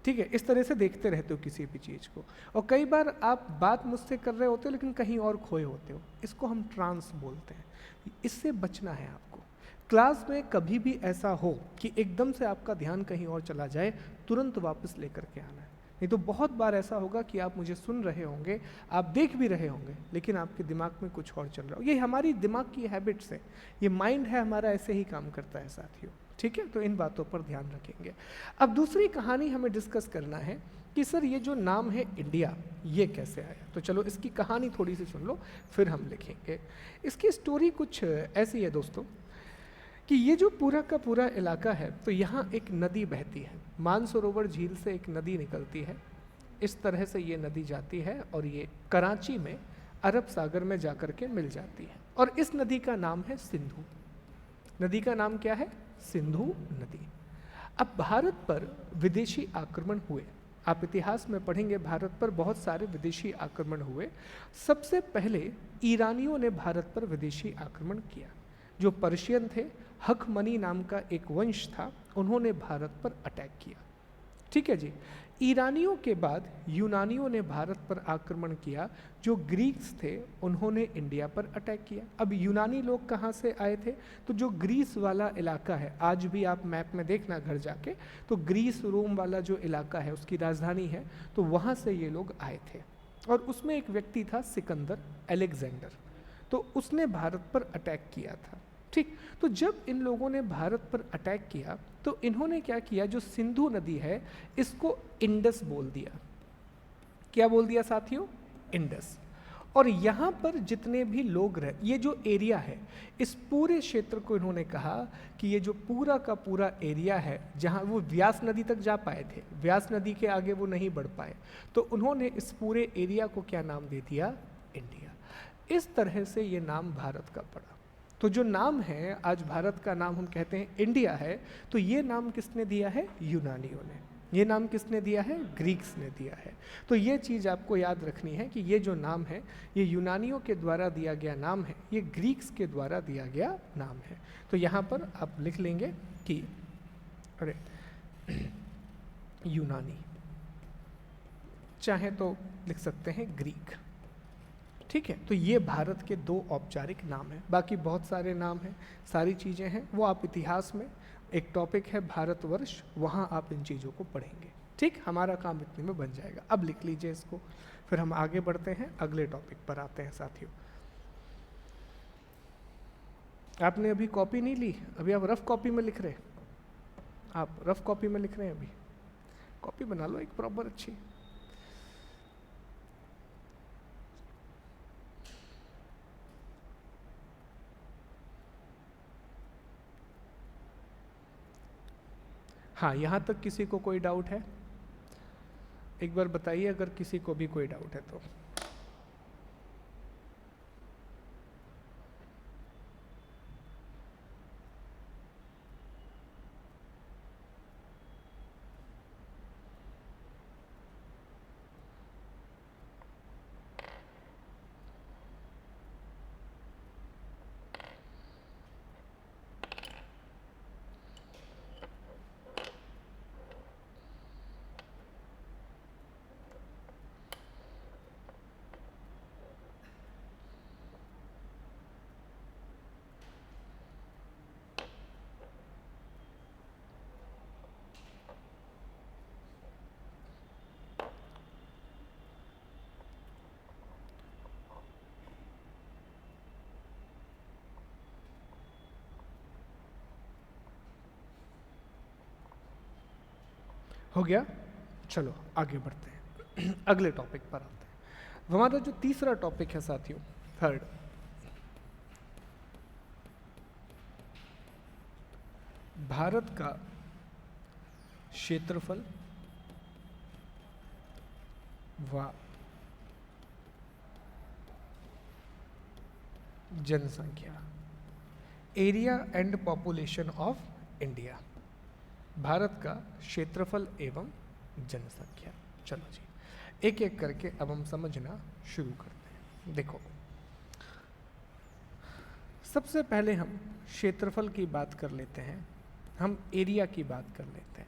ठीक है, इस तरह से देखते रहते हो किसी भी चीज़ को, और कई बार आप बात मुझसे कर रहे होते हो लेकिन कहीं और खोए होते हो। इसको हम ट्रांस बोलते हैं। इससे बचना है आपको। क्लास में कभी भी ऐसा हो कि एकदम से आपका ध्यान कहीं और चला जाए, तुरंत वापस लेकर के आना है। नहीं तो बहुत बार ऐसा होगा कि आप मुझे सुन रहे होंगे, आप देख भी रहे होंगे, लेकिन आपके दिमाग में कुछ और चल रहा हो। ये हमारी दिमाग की हैबिट्स है, ये माइंड है हमारा, ऐसे ही काम करता है साथियों, ठीक है। तो इन बातों पर ध्यान रखेंगे। अब दूसरी कहानी हमें डिस्कस करना है कि सर ये जो नाम है इंडिया, ये कैसे आया। तो चलो इसकी कहानी थोड़ी सी सुन लो, फिर हम लिखेंगे। इसकी स्टोरी कुछ ऐसी है दोस्तों कि ये जो पूरा का पूरा इलाका है, तो यहाँ एक नदी बहती है, मानसरोवर झील से एक नदी निकलती है। इस तरह से ये नदी जाती है और ये कराची में अरब सागर में जाकर के मिल जाती है, और इस नदी का नाम है सिंधु। नदी का नाम क्या है? सिंधु नदी। अब भारत पर विदेशी आक्रमण हुए, आप इतिहास में पढ़ेंगे भारत पर बहुत सारे विदेशी आक्रमण हुए। सबसे पहले ईरानियों ने भारत पर विदेशी आक्रमण किया। जो पर्शियन थे, हखमनी नाम का एक वंश था, उन्होंने भारत पर अटैक किया, ठीक है जी। ईरानियों के बाद यूनानियों ने भारत पर आक्रमण किया। जो ग्रीक्स थे उन्होंने इंडिया पर अटैक किया। अब यूनानी लोग कहाँ से आए थे? तो जो ग्रीस वाला इलाका है, आज भी आप मैप में देखना घर जाके, तो ग्रीस रोम वाला जो इलाका है उसकी राजधानी है, तो वहाँ से ये लोग आए थे। और उसमें एक व्यक्ति था सिकंदर, अलेक्जेंडर, तो उसने भारत पर अटैक किया था, ठीक। तो जब इन लोगों ने भारत पर अटैक किया तो इन्होंने क्या किया, जो सिंधु नदी है इसको इंडस बोल दिया। क्या बोल दिया साथियों? इंडस। और यहाँ पर जितने भी लोग रहे, ये जो एरिया है, इस पूरे क्षेत्र को इन्होंने कहा कि ये जो पूरा का पूरा एरिया है, जहाँ वो व्यास नदी तक जा पाए थे, व्यास नदी के आगे वो नहीं बढ़ पाए, तो उन्होंने इस पूरे एरिया को क्या नाम दे दिया? इंडिया। इस तरह से ये नाम भारत का पड़ा। तो जो नाम है, आज भारत का नाम हम कहते हैं इंडिया है, तो ये नाम किसने दिया है? यूनानियों ने। ये नाम किसने दिया है? ग्रीक्स ने दिया है। तो ये चीज़ आपको याद रखनी है कि ये जो नाम है ये यूनानियों के द्वारा दिया गया नाम है, ये ग्रीक्स के द्वारा दिया गया नाम है। तो यहाँ पर आप लिख लेंगे कि अरे यूनानी, चाहे तो लिख सकते हैं ग्रीक, ठीक है। तो ये भारत के 2 औपचारिक नाम हैं, बाकी बहुत सारे नाम हैं, सारी चीज़ें हैं, वो आप इतिहास में एक टॉपिक है भारतवर्ष, वहाँ आप इन चीज़ों को पढ़ेंगे, ठीक। हमारा काम इतने में बन जाएगा। अब लिख लीजिए इसको, फिर हम आगे बढ़ते हैं, अगले टॉपिक पर आते हैं साथियों। आपने अभी कॉपी नहीं ली, अभी आप रफ कॉपी में लिख रहे, आप रफ कॉपी में लिख रहे हैं? अभी कॉपी बना लो एक प्रॉपर अच्छी। हाँ, यहाँ तक किसी को कोई डाउट है? एक बार बताइए अगर किसी को भी कोई डाउट है तो। हो गया? चलो आगे बढ़ते हैं अगले टॉपिक पर आते हैं। हमारा जो तीसरा टॉपिक है साथियों, थर्ड, भारत का क्षेत्रफल व जनसंख्या, area and population of India. Bharat का क्षेत्रफल एवं जनसंख्या। चलो जी एक एक करके अब हम समझना शुरू करते हैं। देखो, सबसे पहले हम क्षेत्रफल की बात कर लेते हैं, हम एरिया की बात कर लेते हैं।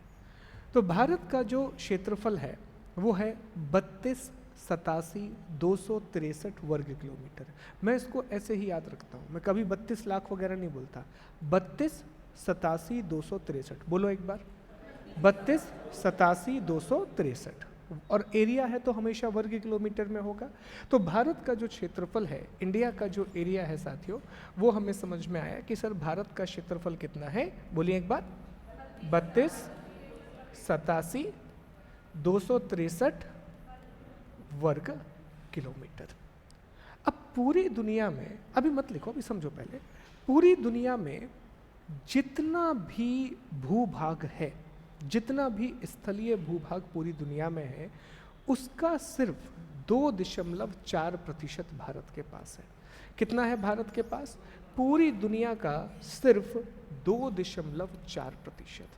तो भारत का जो क्षेत्रफल है वो है 32,87,263 वर्ग किलोमीटर। मैं इसको ऐसे ही याद रखता हूँ, मैं कभी 32 लाख वगैरह नहीं बोलता। 32,87,263, बोलो एक बार, 32,87,263। और एरिया है तो हमेशा वर्ग किलोमीटर में होगा। तो भारत का जो क्षेत्रफल है, इंडिया का जो एरिया है साथियों, वो हमें समझ में आया कि सर भारत का क्षेत्रफल कितना है, बोलिए एक बार, 32,87,263 वर्ग किलोमीटर। अब पूरी दुनिया में, अभी मत लिखो, अभी समझो पहले, पूरी दुनिया में जितना भी भूभाग है, जितना भी स्थलीय भूभाग पूरी दुनिया में है, उसका सिर्फ 2.4% भारत के पास है। कितना है भारत के पास? पूरी दुनिया का सिर्फ 2.4%।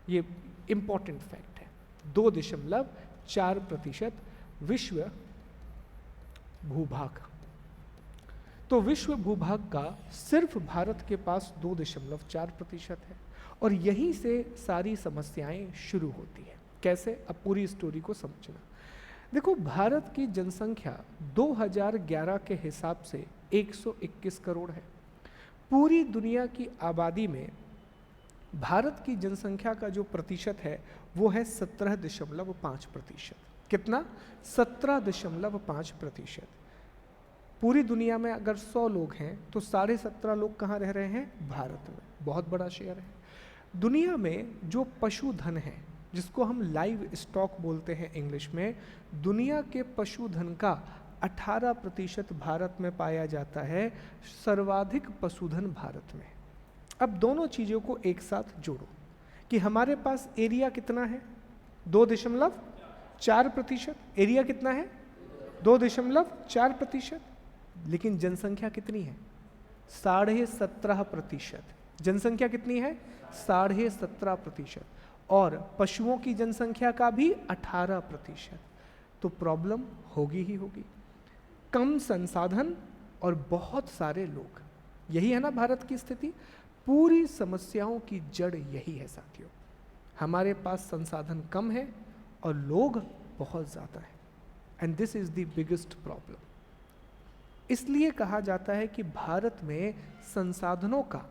ये इंपॉर्टेंट फैक्ट है, 2.4% विश्व भूभाग। तो विश्व भूभाग का सिर्फ भारत के पास 2.4% है। और यहीं से सारी समस्याएं शुरू होती हैं। कैसे? अब पूरी स्टोरी को समझना। देखो, भारत की जनसंख्या 2011 के हिसाब से 121 करोड़ है। पूरी दुनिया की आबादी में भारत की जनसंख्या का जो प्रतिशत है वो है 17.5%। कितना? 17.5%। पूरी दुनिया में अगर 100 लोग हैं तो 17.5 लोग कहाँ रह रहे हैं? भारत में। बहुत बड़ा शेयर है। दुनिया में जो पशुधन है, जिसको हम लाइव स्टॉक बोलते हैं इंग्लिश में, दुनिया के पशुधन का 18% भारत में पाया जाता है। सर्वाधिक पशुधन भारत में। अब दोनों चीज़ों को एक साथ जोड़ो कि हमारे पास एरिया कितना है? 2.4%। एरिया कितना है? 2.4%। लेकिन जनसंख्या कितनी है? 17.5%। जनसंख्या कितनी है? 17.5%। और पशुओं की जनसंख्या का भी 18%। तो प्रॉब्लम होगी ही होगी। कम संसाधन और बहुत सारे लोग, यही है ना भारत की स्थिति। पूरी समस्याओं की जड़ यही है साथियों। हमारे पास संसाधन कम है और लोग बहुत ज़्यादा हैं। And this is the biggest problem. इसलिए कहा जाता है कि भारत में संसाधनों का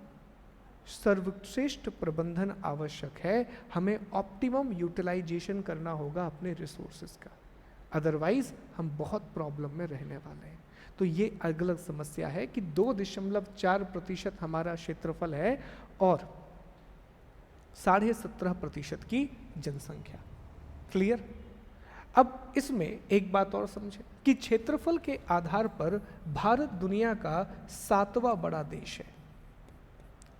सर्वश्रेष्ठ प्रबंधन आवश्यक है। हमें ऑप्टिमम यूटिलाइजेशन करना होगा अपने रिसोर्सेज का, अदरवाइज हम बहुत प्रॉब्लम में रहने वाले हैं। तो ये अलग समस्या है कि 2.4% हमारा क्षेत्रफल है और 17.5% की जनसंख्या। क्लियर? अब इसमें एक बात और समझें कि क्षेत्रफल के आधार पर भारत दुनिया का 7वां बड़ा देश है।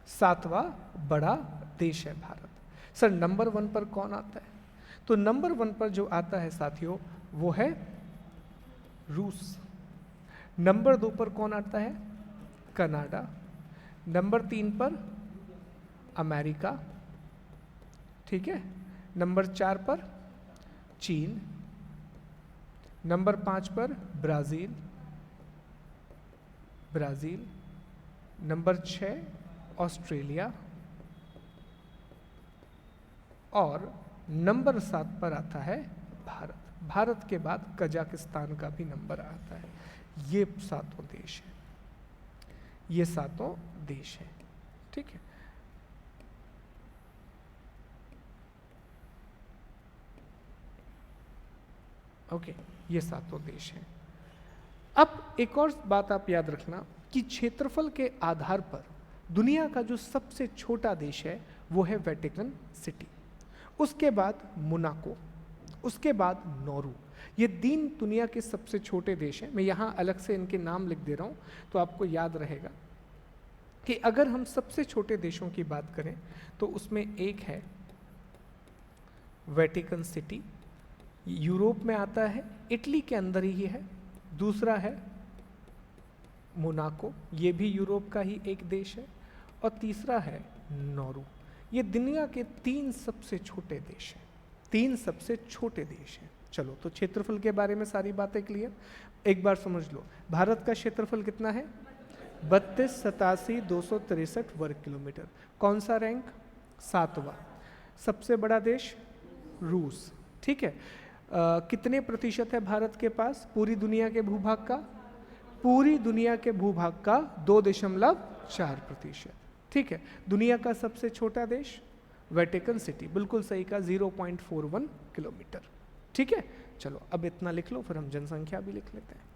7वां बड़ा देश है भारत। सर नंबर 1 पर कौन आता है? तो नंबर 1 पर जो आता है साथियों वो है रूस। नंबर 2 पर कौन आता है? कनाडा। नंबर 3 पर अमेरिका, ठीक है। नंबर 4 पर चीन। नंबर 5 पर ब्राज़ील। नंबर 6 ऑस्ट्रेलिया और नंबर 7 पर आता है भारत। भारत के बाद कजाकिस्तान का भी नंबर आता है। ये 7 देश हैं, ये 7 देश हैं, ठीक है। ओके, ये 7 देश हैं। अब एक और बात आप याद रखना कि क्षेत्रफल के आधार पर दुनिया का जो सबसे छोटा देश है वो है वेटिकन सिटी, उसके बाद मोनाको, उसके बाद नॉरू। ये 3 दुनिया के सबसे छोटे देश हैं। मैं यहाँ अलग से इनके नाम लिख दे रहा हूँ तो आपको याद रहेगा कि अगर हम सबसे छोटे देशों की बात करें तो उसमें एक है वेटिकन सिटी, यूरोप में आता है, इटली के अंदर ही है। दूसरा है मोनाको, ये भी यूरोप का ही एक देश है। और तीसरा है नॉरू। ये दुनिया के 3 सबसे छोटे देश हैं, 3 सबसे छोटे देश हैं। चलो, तो क्षेत्रफल के बारे में सारी बातें क्लियर। एक बार समझ लो, भारत का क्षेत्रफल कितना है? 32,87,263 वर्ग किलोमीटर। कौन सा रैंक? 7वां। सबसे बड़ा देश रूस, ठीक है। कितने प्रतिशत है भारत के पास पूरी दुनिया के भूभाग का? पूरी दुनिया के भूभाग का 2.4%, ठीक है। दुनिया का सबसे छोटा देश वेटिकन सिटी, बिल्कुल सही का 0.41 किलोमीटर, ठीक है। चलो अब इतना लिख लो, फिर हम जनसंख्या भी लिख लेते हैं।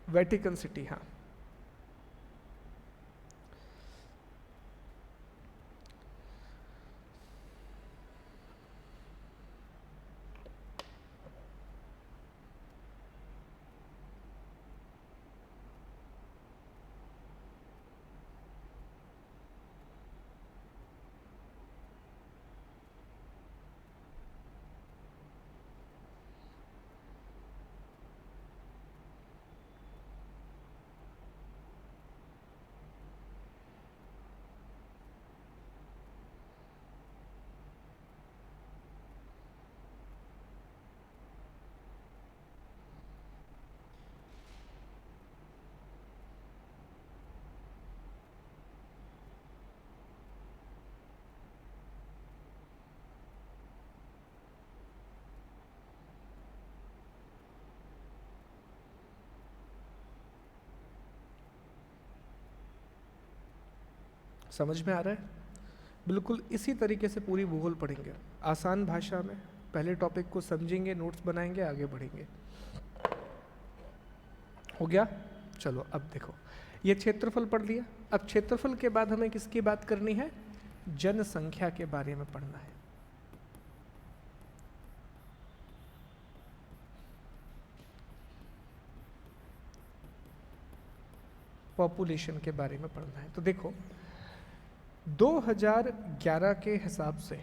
वेटिकन सिटी, हाँ। समझ में आ रहा है? बिल्कुल इसी तरीके से पूरी भूगोल पढ़ेंगे, आसान भाषा में। पहले टॉपिक को समझेंगे, नोट्स बनाएंगे, आगे बढ़ेंगे। हो गया? चलो अब देखो, ये क्षेत्रफल पढ़ लिया। अब क्षेत्रफल के बाद हमें किसकी बात करनी है? जनसंख्या के बारे में पढ़ना है। पॉपुलेशन के बारे में पढ़ना है। तो देखो, 2011 के हिसाब से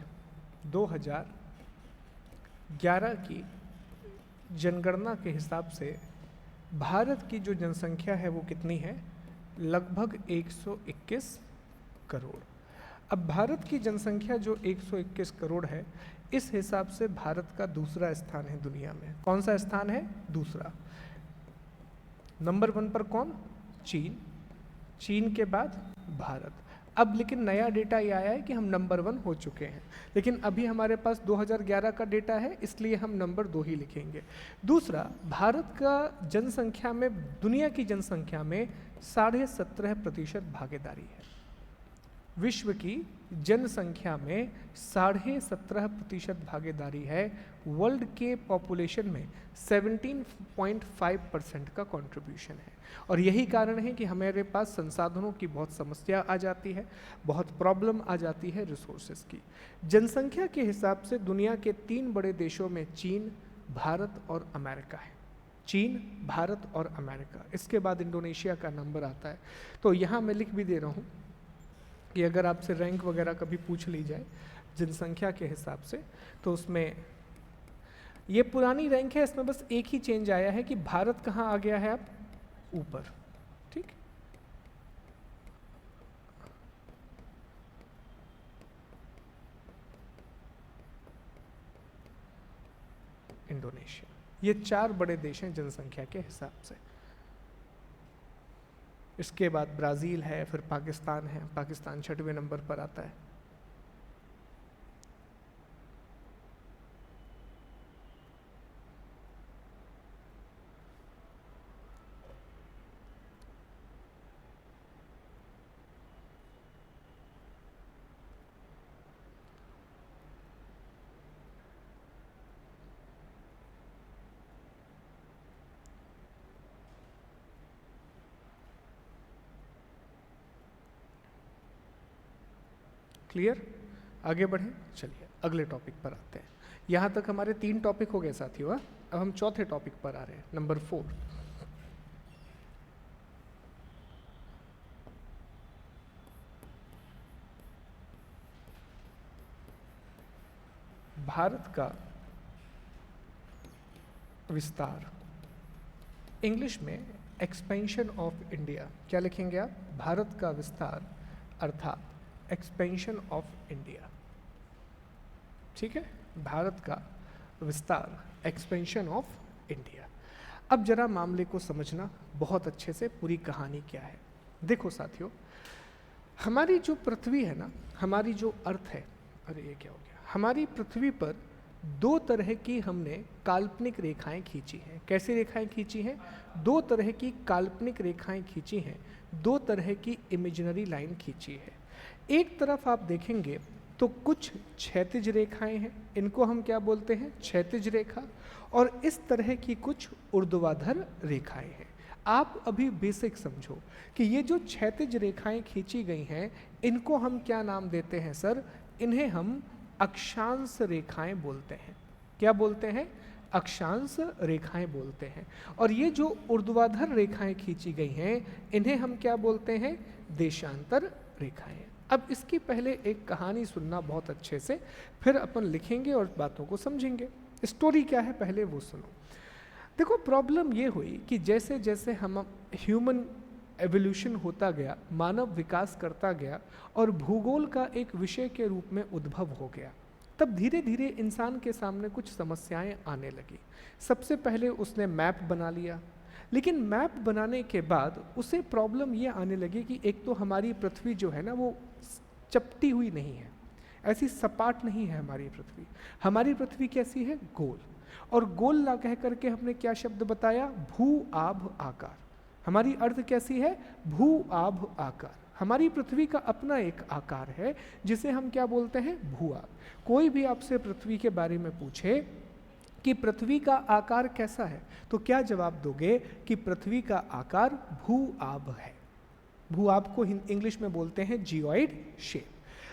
2011 की जनगणना के हिसाब से भारत की जो जनसंख्या है वो कितनी है? लगभग 121 करोड़। अब भारत की जनसंख्या जो 121 करोड़ है, इस हिसाब से भारत का दूसरा स्थान है दुनिया में। कौन सा स्थान है? दूसरा। नंबर 1 पर कौन? चीन। चीन के बाद भारत। अब लेकिन नया डेटा ये आया है कि हम नंबर 1 हो चुके हैं, लेकिन अभी हमारे पास 2011 का डेटा है, इसलिए हम नंबर 2 ही लिखेंगे। दूसरा, भारत का जनसंख्या में, दुनिया की जनसंख्या में 17.5% भागीदारी है। विश्व की जनसंख्या में 17.5% भागीदारी है, वर्ल्ड के पॉपुलेशन में 17.5% का कंट्रीब्यूशन है। और यही कारण है कि हमारे पास संसाधनों की बहुत समस्या आ जाती है, बहुत प्रॉब्लम आ जाती है रिसोर्सेज की। जनसंख्या के हिसाब से दुनिया के 3 बड़े देशों में चीन, भारत और अमेरिका है। चीन, भारत और अमेरिका, इसके बाद इंडोनेशिया का नंबर आता है। तो यहाँ मैं लिख भी दे रहा हूँ कि अगर आपसे रैंक वगैरह कभी पूछ ली जाए जनसंख्या के हिसाब से, तो उसमें ये पुरानी रैंक है, इसमें बस एक ही चेंज आया है कि भारत कहाँ आ गया है अब ऊपर, ठीक। इंडोनेशिया, ये 4 बड़े देश हैं जनसंख्या के हिसाब से। इसके बाद ब्राज़ील है, फिर पाकिस्तान है, पाकिस्तान 6वें नंबर पर आता है। क्लियर? आगे बढ़ें, चलिए अगले टॉपिक पर आते हैं। यहाँ तक हमारे 3 टॉपिक हो गए साथियों। अब हम चौथे टॉपिक पर आ रहे हैं, नंबर 4। भारत का विस्तार, इंग्लिश में एक्सपेंशन ऑफ इंडिया। क्या लिखेंगे आप? भारत का विस्तार अर्थात एक्सपेंशन ऑफ इंडिया, ठीक है। भारत का विस्तार, एक्सपेंशन ऑफ इंडिया। अब जरा मामले को समझना बहुत अच्छे से, पूरी कहानी क्या है। देखो साथियों, हमारी जो पृथ्वी है ना, हमारी जो अर्थ है, अरे ये क्या हो गया, हमारी पृथ्वी पर 2 तरह की हमने काल्पनिक रेखाएं खींची हैं। कैसी रेखाएं खींची हैं? 2 तरह की काल्पनिक रेखाएं खींची हैं, 2 तरह की इमेजिनरी लाइन खींची है। एक तरफ आप देखेंगे तो कुछ क्षैतिज रेखाएं हैं, इनको हम क्या बोलते हैं? क्षैतिज रेखा। और इस तरह की कुछ ऊर्ध्वाधर रेखाएं हैं। आप अभी बेसिक समझो कि ये जो क्षैतिज रेखाएं खींची गई हैं, इनको हम क्या नाम देते हैं सर? इन्हें हम अक्षांश रेखाएं बोलते हैं। क्या बोलते हैं? अक्षांश रेखाएं बोलते हैं। और ये जो ऊर्ध्वाधर रेखाएं खींची गई हैं, इन्हें हम क्या बोलते हैं? देशांतर रेखाएं। अब इसकी पहले एक कहानी सुनना बहुत अच्छे से, फिर अपन लिखेंगे और बातों को समझेंगे। स्टोरी क्या है पहले वो सुनो। देखो, प्रॉब्लम ये हुई कि जैसे जैसे हम ह्यूमन एवोल्यूशन होता गया, मानव विकास करता गया और भूगोल का एक विषय के रूप में उद्भव हो गया, तब धीरे धीरे इंसान के सामने कुछ समस्याएं आने लगी। सबसे पहले उसने मैप बना लिया, लेकिन मैप बनाने के बाद उसे प्रॉब्लम ये आने लगी कि एक तो हमारी पृथ्वी जो है ना, वो चपटी हुई नहीं है, ऐसी सपाट नहीं है हमारी पृथ्वी। हमारी पृथ्वी कैसी है? गोल। और गोल ना कह करके हमने क्या शब्द बताया? भू आभ आकार। हमारी अर्थ कैसी है? भू आभ आकार। हमारी पृथ्वी का अपना एक आकार है जिसे हम क्या बोलते हैं? भू आभ। कोई भी आपसे पृथ्वी के बारे में पूछे कि पृथ्वी का आकार कैसा है, तो क्या जवाब दोगे? कि पृथ्वी का आकार भू आभ है। भू आभ को इंग्लिश में बोलते हैं जियोइड शेप।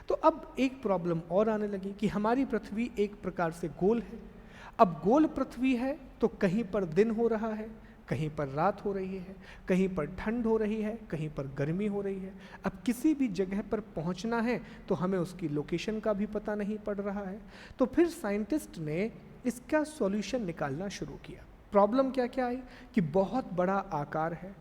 तो अब एक प्रॉब्लम और आने लगी कि हमारी पृथ्वी एक प्रकार से गोल है। अब गोल पृथ्वी है तो कहीं पर दिन हो रहा है, कहीं पर रात हो रही है, कहीं पर ठंड हो रही है, कहीं पर गर्मी हो रही है। अब किसी भी जगह पर पहुंचना है तो हमें उसकी लोकेशन का भी पता नहीं पड़ रहा है। तो फिर साइंटिस्ट ने इसका सॉल्यूशन निकालना शुरू किया। प्रॉब्लम क्या क्या आई कि बहुत बड़ा आकार है,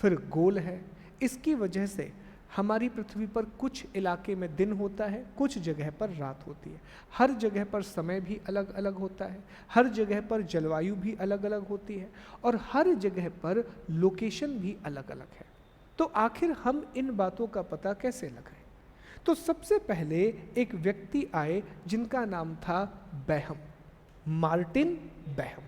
फिर गोल है, इसकी वजह से हमारी पृथ्वी पर कुछ इलाके में दिन होता है, कुछ जगह पर रात होती है। हर जगह पर समय भी अलग अलग होता है, हर जगह पर जलवायु भी अलग अलग होती है और हर जगह पर लोकेशन भी अलग अलग है। तो आखिर हम इन बातों का पता कैसे लगाएं? तो सबसे पहले एक व्यक्ति आए जिनका नाम था बेहम, मार्टिन बेहम।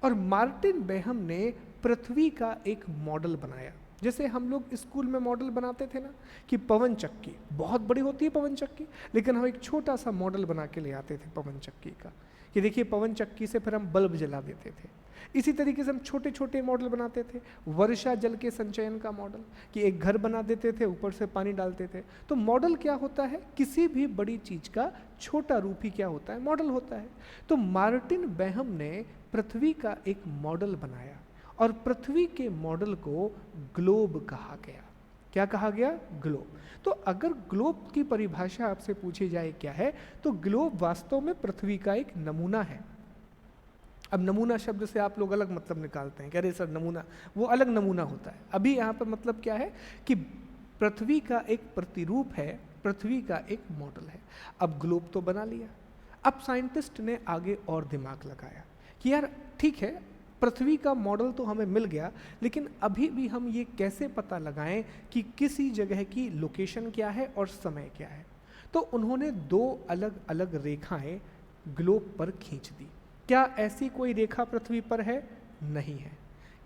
और मार्टिन बेहम ने पृथ्वी का एक मॉडल बनाया। जैसे हम लोग स्कूल में मॉडल बनाते थे ना कि पवन चक्की बहुत बड़ी होती है पवन चक्की, लेकिन हम एक छोटा सा मॉडल बना के ले आते थे पवन चक्की का, कि देखिए पवन चक्की से फिर हम बल्ब जला देते थे। इसी तरीके से हम छोटे छोटे मॉडल बनाते थे, वर्षा जल के संचयन का मॉडल, कि एक घर बना देते थे, ऊपर से पानी डालते थे। तो मॉडल क्या होता है, किसी भी बड़ी चीज़ का छोटा रूप ही क्या होता है, मॉडल होता है। तो मार्टिन बेहम ने पृथ्वी का एक मॉडल बनाया और पृथ्वी के मॉडल को ग्लोब कहा गया। क्या कहा गया, ग्लोब। तो अगर ग्लोब की परिभाषा आपसे पूछी जाए क्या है, तो ग्लोब वास्तव में पृथ्वी का एक नमूना है। अब नमूना शब्द से आप लोग अलग मतलब निकालते हैं कि अरे सर नमूना, वो अलग नमूना होता है। अभी यहाँ पर मतलब क्या है कि पृथ्वी का एक प्रतिरूप है, पृथ्वी का एक मॉडल है। अब ग्लोब तो बना लिया, अब साइंटिस्ट ने आगे और दिमाग लगाया कि यार ठीक है, पृथ्वी का मॉडल तो हमें मिल गया, लेकिन अभी भी हम ये कैसे पता लगाएं कि किसी जगह की लोकेशन क्या है और समय क्या है। तो उन्होंने दो अलग अलग रेखाएं ग्लोब पर खींच दी। क्या ऐसी कोई रेखा पृथ्वी पर है, नहीं है।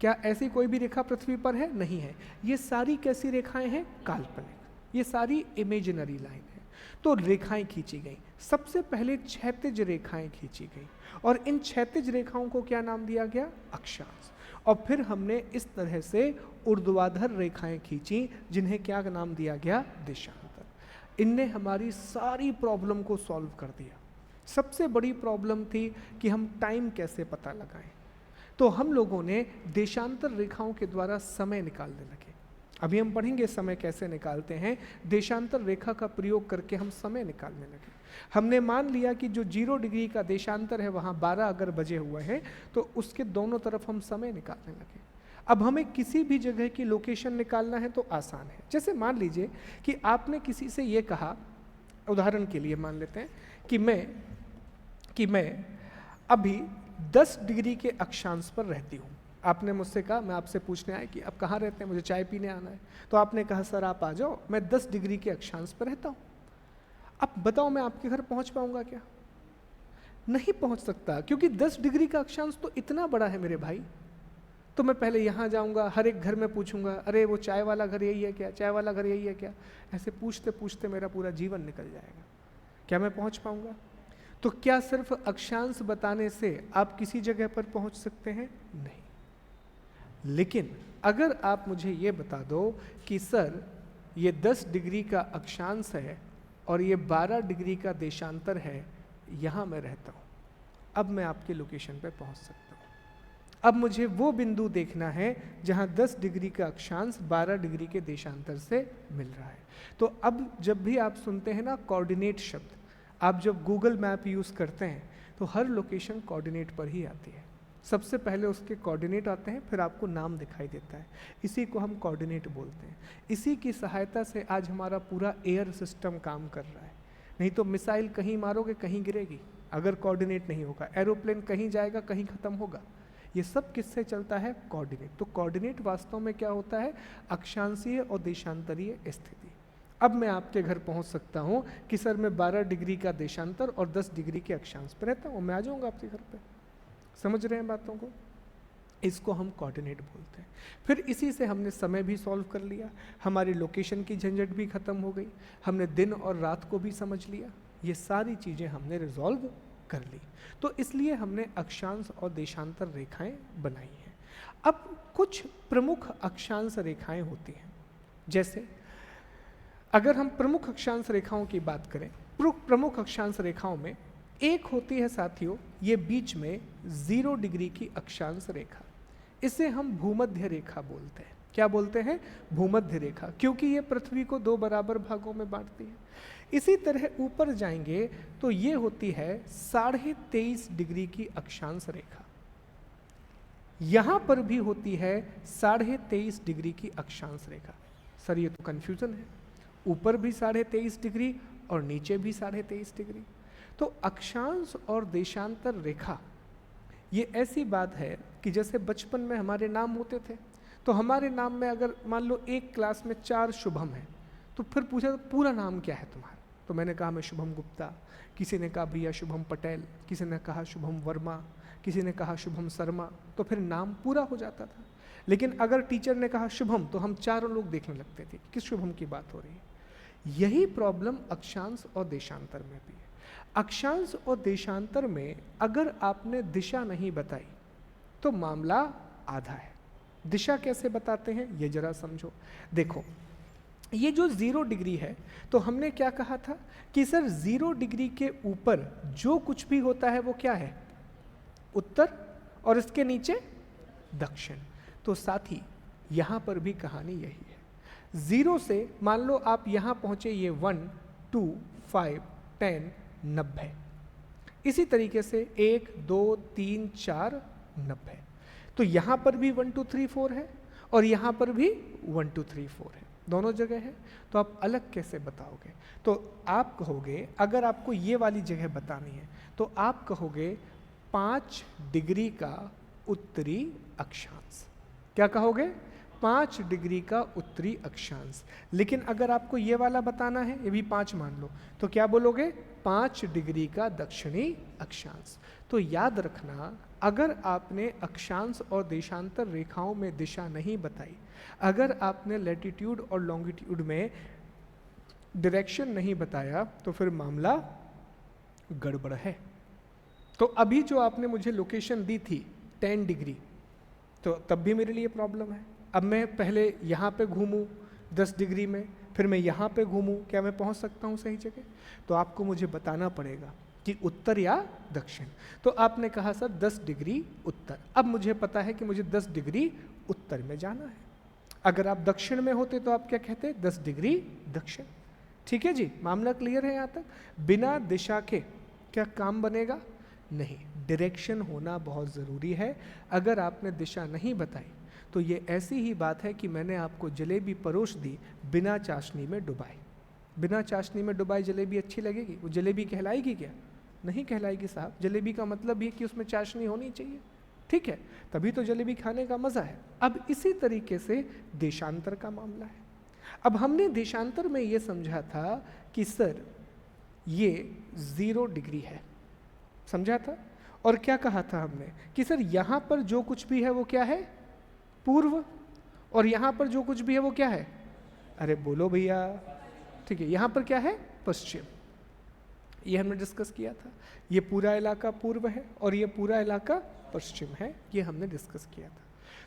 क्या ऐसी कोई भी रेखा पृथ्वी पर है, नहीं है। ये सारी कैसी रेखाएं हैं, काल्पनिक, ये सारी इमेजिनरी लाइन है। तो रेखाएं खींची गई, सबसे पहले क्षैतिज रेखाएं खींची गई और इन क्षैतिज रेखाओं को क्या नाम दिया गया, अक्षांश। और फिर हमने इस तरह से ऊर्ध्वाधर रेखाएं खींची जिन्हें क्या नाम दिया गया, देशांतर। इनने हमारी सारी प्रॉब्लम को सॉल्व कर दिया। सबसे बड़ी प्रॉब्लम थी कि हम टाइम कैसे पता लगाएं, तो हम लोगों ने देशांतर रेखाओं के द्वारा समय निकालने लगे। अभी हम पढ़ेंगे समय कैसे निकालते हैं। देशांतर रेखा का प्रयोग करके हम समय निकालने लगे। हमने मान लिया कि जो 0 डिग्री का देशांतर है वहाँ 12 अगर बजे हुए हैं तो उसके दोनों तरफ हम समय निकालने लगे। अब हमें किसी भी जगह की लोकेशन निकालना है तो आसान है। जैसे मान लीजिए कि आपने किसी से ये कहा, उदाहरण के लिए मान लेते हैं कि मैं अभी 10 डिग्री के अक्षांश पर रहती हूँ। आपने मुझसे कहा, मैं आपसे पूछने आया कि आप कहाँ रहते हैं, मुझे चाय पीने आना है। तो आपने कहा सर आप आ जाओ, मैं 10 डिग्री के अक्षांश पर रहता हूँ। अब बताओ मैं आपके घर पहुँच पाऊँगा क्या? नहीं पहुँच सकता, क्योंकि 10 डिग्री का अक्षांश तो इतना बड़ा है मेरे भाई। तो मैं पहले यहाँ जाऊँगा, हर एक घर में पूछूंगा, अरे वो चाय वाला घर यही है क्या, चाय वाला घर यही है क्या? ऐसे पूछते पूछते मेरा पूरा जीवन निकल जाएगा। क्या मैं पहुँच पाऊँगा? तो क्या सिर्फ अक्षांश बताने से आप किसी जगह पर पहुँच सकते हैं? नहीं। लेकिन अगर आप मुझे ये बता दो कि सर ये 10 डिग्री का अक्षांश है और ये 12 डिग्री का देशांतर है, यहाँ मैं रहता हूँ, अब मैं आपके लोकेशन पे पहुँच सकता हूँ। अब मुझे वो बिंदु देखना है जहाँ 10 डिग्री का अक्षांश 12 डिग्री के देशांतर से मिल रहा है। तो अब जब भी आप सुनते हैं ना कोऑर्डिनेट शब्द, आप जब गूगल मैप यूज़ करते हैं तो हर लोकेशन कोऑर्डिनेट पर ही आती है। सबसे पहले उसके कोऑर्डिनेट आते हैं, फिर आपको नाम दिखाई देता है। इसी को हम कोऑर्डिनेट बोलते हैं। इसी की सहायता से आज हमारा पूरा एयर सिस्टम काम कर रहा है। नहीं तो मिसाइल कहीं मारोगे कहीं गिरेगी, अगर कोऑर्डिनेट नहीं होगा। एरोप्लेन कहीं जाएगा कहीं ख़त्म होगा। ये सब किससे चलता है? कोऑर्डिनेट। तो कोऑर्डिनेट वास्तव में क्या होता है? अक्षांशीय और देशांतरीय स्थिति। अब मैं आपके घर पहुंच सकता हूं कि सर मैं 12 डिग्री का देशांतर और 10 डिग्री के अक्षांश पर रहता हूं, मैं आ जाऊंगा आपके घर पे। समझ रहे हैं बातों को? इसको हम कोऑर्डिनेट बोलते हैं। फिर इसी से हमने समय भी सॉल्व कर लिया, हमारी लोकेशन की झंझट भी खत्म हो गई, हमने दिन और रात को भी समझ लिया, ये सारी चीज़ें हमने रिजॉल्व कर ली। तो इसलिए हमने अक्षांश और देशांतर रेखाएं बनाई हैं। अब कुछ प्रमुख अक्षांश रेखाएं होती हैं। जैसे अगर हम प्रमुख अक्षांश रेखाओं की बात करें, प्रमुख अक्षांश रेखाओं में एक होती है साथियों, ये बीच में 0 डिग्री की अक्षांश रेखा, इसे हम भूमध्य रेखा बोलते हैं। क्या बोलते हैं? भूमध्य रेखा, क्योंकि ये पृथ्वी को 2 बराबर भागों में बांटती है। इसी तरह ऊपर जाएंगे तो ये होती है 23.5 डिग्री की अक्षांश रेखा। यहां पर भी होती है 23.5 डिग्री की अक्षांश रेखा। सर ये तो कंफ्यूजन है, ऊपर भी 23.5 डिग्री और नीचे भी 23.5 डिग्री। तो अक्षांश और देशांतर रेखा ये ऐसी बात है कि जैसे बचपन में हमारे नाम होते थे, तो हमारे नाम में अगर मान लो एक क्लास में 4 शुभम है, तो फिर पूछा पूरा नाम क्या है तुम्हारा? तो मैंने कहा मैं शुभम गुप्ता, किसी ने कहा भैया शुभम पटेल, किसी ने कहा शुभम वर्मा, किसी ने कहा शुभम शर्मा, तो फिर नाम पूरा हो जाता था। लेकिन अगर टीचर ने कहा शुभम तो हम चारों लोग देखने लगते थे किस शुभम की बात हो रही है। यही प्रॉब्लम अक्षांश और देशांतर में भी है। अक्षांश और देशांतर में अगर आपने दिशा नहीं बताई तो मामला आधा है। दिशा कैसे बताते हैं ये जरा समझो। देखो ये जो 0 डिग्री है तो हमने क्या कहा था कि सर 0 डिग्री के ऊपर जो कुछ भी होता है वो क्या है, उत्तर, और इसके नीचे दक्षिण। तो साथ ही यहाँ पर भी कहानी यही है। 0 से मान लो आप यहाँ पहुँचे, ये 1 2 5 10 90, इसी तरीके से 1 2 3 4 90। तो यहाँ पर भी 1 2 3 4 है और यहाँ पर भी 1 2 3 4 है, दोनों जगह है। तो आप अलग कैसे बताओगे? तो आप कहोगे, अगर आपको ये वाली जगह बतानी है तो आप कहोगे 5 डिग्री का उत्तरी अक्षांश। क्या कहोगे? 5 डिग्री का उत्तरी अक्षांश। लेकिन अगर आपको ये वाला बताना है, ये भी 5 मान लो, तो क्या बोलोगे? 5 डिग्री का दक्षिणी अक्षांश। तो याद रखना, अगर आपने अक्षांश और देशांतर रेखाओं में दिशा नहीं बताई, अगर आपने लैटिट्यूड और लॉन्गिट्यूड में डायरेक्शन नहीं बताया, तो फिर मामला गड़बड़ है। तो अभी जो आपने मुझे लोकेशन दी थी 10 डिग्री, तो तब भी मेरे लिए प्रॉब्लम है। अब मैं पहले यहाँ पे घूमूं 10 डिग्री में, फिर मैं यहाँ पे घूमूं, क्या मैं पहुँच सकता हूँ सही जगह? तो आपको मुझे बताना पड़ेगा कि उत्तर या दक्षिण। तो आपने कहा सर 10 डिग्री उत्तर। अब मुझे पता है कि मुझे 10 डिग्री उत्तर में जाना है। अगर आप दक्षिण में होते तो आप क्या कहते? 10 डिग्री दक्षिण। ठीक है जी, मामला क्लियर है यहाँ तक? बिना दिशा के क्या काम बनेगा? नहीं। डायरेक्शन होना बहुत ज़रूरी है। अगर आपने दिशा नहीं बताई तो ये ऐसी ही बात है कि मैंने आपको जलेबी परोस दी बिना चाशनी में डुबाई। बिना चाशनी में डुबाई जलेबी अच्छी लगेगी? वो जलेबी कहलाएगी क्या? नहीं कहलाएगी साहब। जलेबी का मतलब ये कि उसमें चाशनी होनी चाहिए, ठीक है, तभी तो जलेबी खाने का मज़ा है। अब इसी तरीके से देशांतर का मामला है। अब हमने देशांतर में ये समझा था कि सर ये 0 डिग्री है, समझा था। और क्या कहा था हमने कि सर यहाँ पर जो कुछ भी है वो क्या है? पूर्व। और यहाँ पर जो कुछ भी है वो क्या है? अरे बोलो भैया, ठीक है, यहाँ पर क्या है? पश्चिम। ये हमने डिस्कस किया था। ये पूरा इलाका पूर्व है और ये पूरा इलाका पश्चिम है, ये हमने डिस्कस किया था।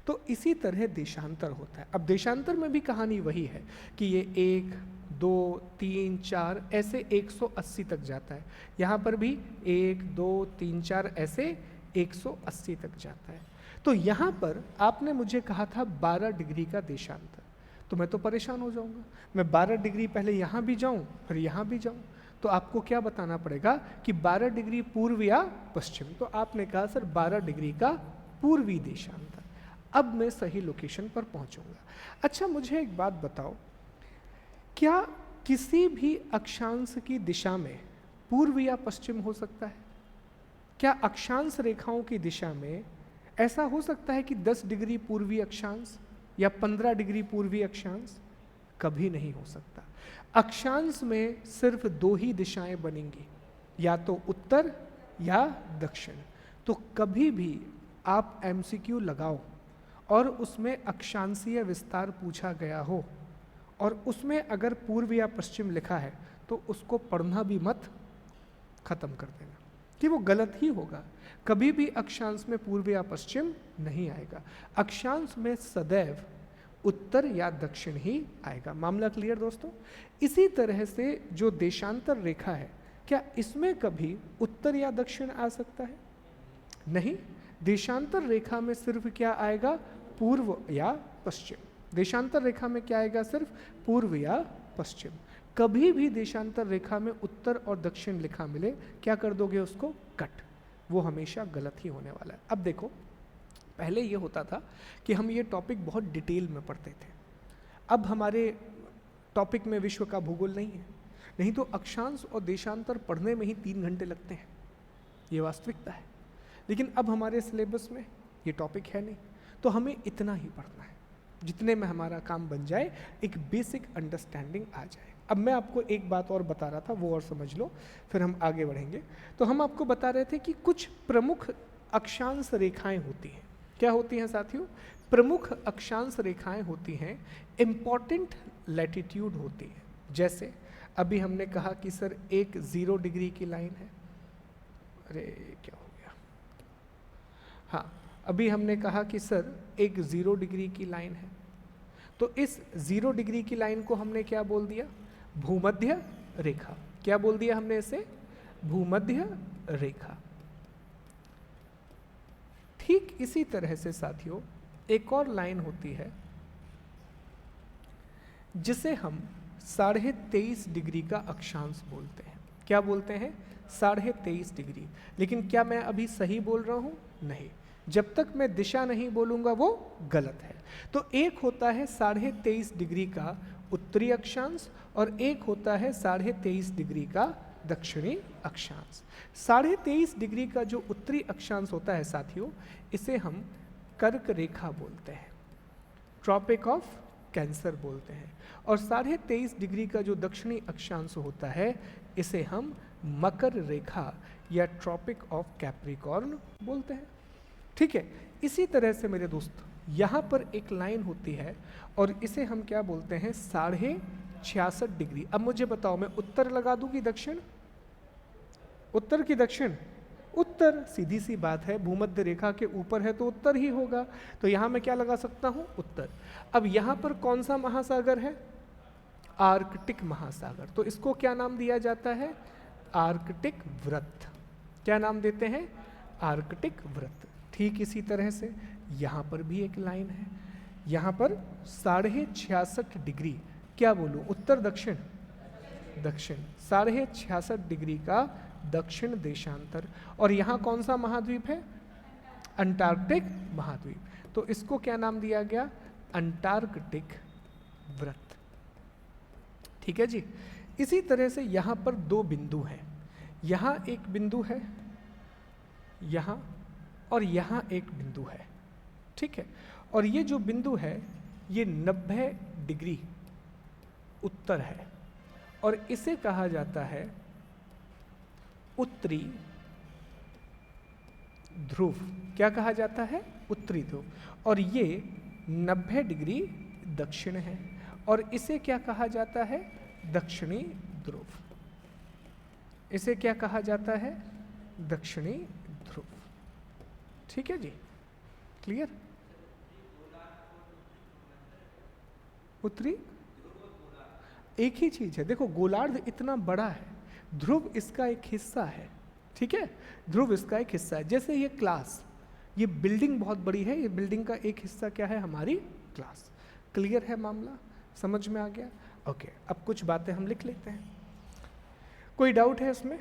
तो इसी तरह देशांतर होता है। अब देशांतर में भी कहानी वही है कि ये 1 2 3 4 ऐसे 180 तक जाता है। यहाँ पर भी 1 2 3 4 ऐसे 180 तक जाता है। तो यहाँ पर आपने मुझे कहा था 12 डिग्री का देशांतर, तो मैं तो परेशान हो जाऊँगा। मैं 12 डिग्री पहले यहाँ भी जाऊँ फिर यहाँ भी जाऊँ, तो आपको क्या बताना पड़ेगा कि 12 डिग्री पूर्व या पश्चिम। तो आपने कहा सर 12 डिग्री का पूर्वी देशांतर। अब मैं सही लोकेशन पर पहुंचूंगा। अच्छा मुझे एक बात बताओ, क्या किसी भी अक्षांश की दिशा में पूर्व या पश्चिम हो सकता है? क्या अक्षांश रेखाओं की दिशा में ऐसा हो सकता है कि 10 डिग्री पूर्वी अक्षांश या 15 डिग्री पूर्वी अक्षांश? कभी नहीं हो सकता। अक्षांश में सिर्फ 2 ही दिशाएं बनेंगी, या तो उत्तर या दक्षिण। तो कभी भी आप MCQ लगाओ और उसमें अक्षांशीय विस्तार पूछा गया हो और उसमें अगर पूर्व या पश्चिम लिखा है तो उसको पढ़ना भी मत, खत्म कर देना कि वो गलत ही होगा। कभी भी अक्षांश में पूर्व या पश्चिम नहीं आएगा। अक्षांश में सदैव उत्तर या दक्षिण ही आएगा। मामला क्लियर दोस्तों? इसी तरह से जो देशांतर रेखा है, क्या इसमें कभी उत्तर या दक्षिण आ सकता है? नहीं। देशांतर रेखा में सिर्फ क्या आएगा? पूर्व या पश्चिम। देशांतर रेखा में क्या आएगा? सिर्फ पूर्व या पश्चिम। कभी भी देशांतर रेखा में उत्तर और दक्षिण लिखा मिले, क्या कर दोगे? उसको कट। वो हमेशा गलत ही होने वाला है। अब देखो, पहले ये होता था कि हम ये टॉपिक बहुत डिटेल में पढ़ते थे। अब हमारे टॉपिक में विश्व का भूगोल नहीं है, नहीं तो अक्षांश और देशांतर पढ़ने में ही 3 घंटे लगते हैं, ये वास्तविकता है। लेकिन अब हमारे सिलेबस में ये टॉपिक है नहीं, तो हमें इतना ही पढ़ना है जितने में हमारा काम बन जाए, एक बेसिक अंडरस्टैंडिंग आ जाए। अब मैं आपको एक बात और बता रहा था, वो और समझ लो, फिर हम आगे बढ़ेंगे। तो हम आपको बता रहे थे कि कुछ प्रमुख अक्षांश रेखाएं होती हैं। क्या होती हैं साथियों? प्रमुख अक्षांश रेखाएं होती हैं, इम्पॉर्टेंट लैटिट्यूड होती है। जैसे अभी हमने कहा कि सर एक 0 डिग्री की लाइन है, अरे क्या हो गया, हाँ, अभी हमने कहा कि सर एक 0 डिग्री की लाइन है, तो इस 0 डिग्री की लाइन को हमने क्या बोल दिया, भूमध्य रेखा। क्या बोल दिया हमने इसे, भूमध्य रेखा। ठीक इसी तरह से साथियों एक और लाइन होती है जिसे हम 23.5 डिग्री का अक्षांश बोलते हैं। क्या बोलते हैं, 23.5 डिग्री। लेकिन क्या मैं अभी सही बोल रहा हूं, नहीं, जब तक मैं दिशा नहीं बोलूंगा वो गलत है। तो एक होता है 23.5 डिग्री का उत्तरी अक्षांश और एक होता है 23.5 डिग्री का दक्षिणी अक्षांश। 23.5 डिग्री का जो उत्तरी अक्षांश होता है साथियों, इसे हम कर्क रेखा बोलते हैं, ट्रॉपिक ऑफ कैंसर बोलते हैं। और 23.5 डिग्री का जो दक्षिणी अक्षांश होता है, इसे हम मकर रेखा या ट्रॉपिक ऑफ कैप्रिकॉर्न बोलते हैं। ठीक है, इसी तरह से मेरे दोस्त यहाँ पर एक लाइन होती है और इसे हम क्या बोलते हैं, 66.5 डिग्री। अब मुझे बताओ, मैं उत्तर लगा दूं कि दक्षिण, उत्तर की दक्षिण, उत्तर, सीधी सी बात है, भूमध्य रेखा के ऊपर है तो उत्तर ही होगा। तो यहाँ मैं क्या लगा सकता हूँ, उत्तर। अब यहाँ पर कौन सा महासागर है, आर्कटिक महासागर, तो इसको क्या नाम दिया जाता है, आर्कटिक वृत्त। क्या नाम देते हैं, आर्कटिक वृत्त। ठीक इसी तरह से यहाँ पर भी एक लाइन है, यहाँ पर 66.5 डिग्री, क्या बोलूँ, उत्तर दक्षिण, दक्षिण, 66.5 डिग्री का दक्षिण देशांतर। और यहाँ कौन सा महाद्वीप है, अंटार्कटिक महाद्वीप, तो इसको क्या नाम दिया गया, अंटार्कटिक वृत्त। ठीक है जी। इसी तरह से यहाँ पर 2 बिंदु हैं, यहाँ एक बिंदु है, यहाँ, और यहाँ एक बिंदु है। ठीक है, और ये जो बिंदु है ये 90 डिग्री उत्तर है और इसे कहा जाता है उत्तरी ध्रुव। क्या कहा जाता है, उत्तरी ध्रुव। और ये 90 डिग्री दक्षिण है और इसे क्या कहा जाता है, दक्षिणी ध्रुव। इसे क्या कहा जाता है, दक्षिणी ध्रुव। ठीक है जी, क्लियर। उत्तरी एक ही चीज है, देखो गोलार्ध इतना बड़ा है, ध्रुव इसका एक हिस्सा है। ठीक है, ध्रुव इसका एक हिस्सा है। जैसे ये क्लास, ये बिल्डिंग बहुत बड़ी है, ये बिल्डिंग का एक हिस्सा क्या है, हमारी क्लास। क्लियर है मामला, समझ में आ गया। ओके, अब कुछ बातें हम लिख लेते हैं। कोई डाउट है इसमें,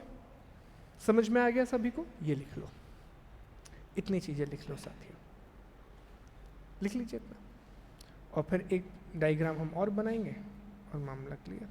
समझ में आ गया सभी को, ये लिख लो, इतनी चीजें लिख लो साथियों, लिख लीजिए इतना। और फिर एक डायग्राम हम और बनाएंगे और मामला क्लियर।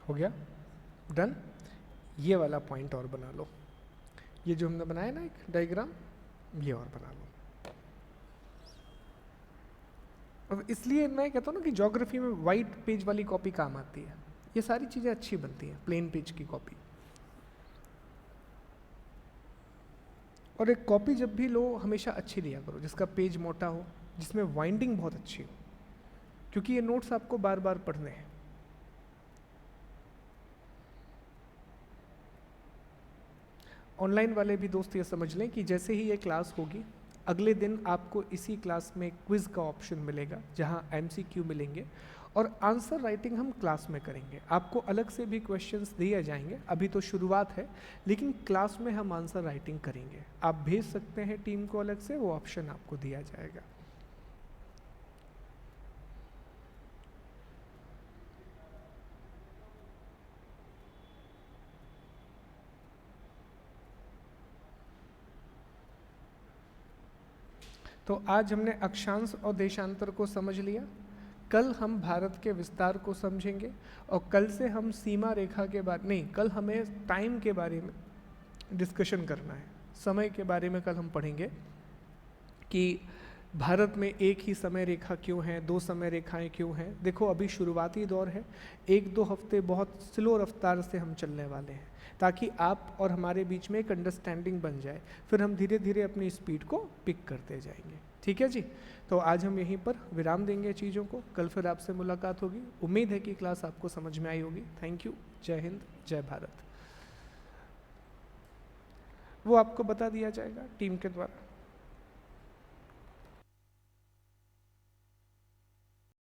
हो गया, डन। ये वाला पॉइंट और बना लो, ये जो हमने बनाया ना एक डायग्राम, ये और बना लो। अब इसलिए मैं कहता हूँ ना कि ज्योग्राफी में वाइट पेज वाली कॉपी काम आती है, ये सारी चीज़ें अच्छी बनती हैं प्लेन पेज की कॉपी। और एक कॉपी जब भी लो हमेशा अच्छी लिया करो, जिसका पेज मोटा हो, जिसमें वाइंडिंग बहुत अच्छी हो, क्योंकि ये नोट्स आपको बार बार पढ़ने हैं। ऑनलाइन वाले भी दोस्त ये समझ लें कि जैसे ही ये क्लास होगी, अगले दिन आपको इसी क्लास में क्विज़ का ऑप्शन मिलेगा, जहां एमसीक्यू मिलेंगे और आंसर राइटिंग हम क्लास में करेंगे। आपको अलग से भी क्वेश्चंस दिए जाएंगे, अभी तो शुरुआत है, लेकिन क्लास में हम आंसर राइटिंग करेंगे। आप भेज सकते हैं टीम को अलग से, वो ऑप्शन आपको दिया जाएगा। तो आज हमने अक्षांश और देशांतर को समझ लिया। कल हम भारत के विस्तार को समझेंगे और कल से हम सीमा रेखा के बारे नहीं, कल हमें टाइम के बारे में डिस्कशन करना है। समय के बारे में कल हम पढ़ेंगे कि भारत में एक ही समय रेखा क्यों है, दो समय रेखाएं क्यों हैं। देखो अभी शुरुआती दौर है, 1-2 हफ्ते बहुत स्लो रफ्तार से हम चलने वाले हैं, ताकि आप और हमारे बीच में एक अंडरस्टैंडिंग बन जाए, फिर हम धीरे धीरे अपनी स्पीड को पिक करते जाएंगे। ठीक है जी, तो आज हम यहीं पर विराम देंगे चीज़ों को, कल फिर आपसे मुलाकात होगी। उम्मीद है कि क्लास आपको समझ में आई होगी। थैंक यू, जय हिंद, जय भारत। वो आपको बता दिया जाएगा टीम के द्वारा।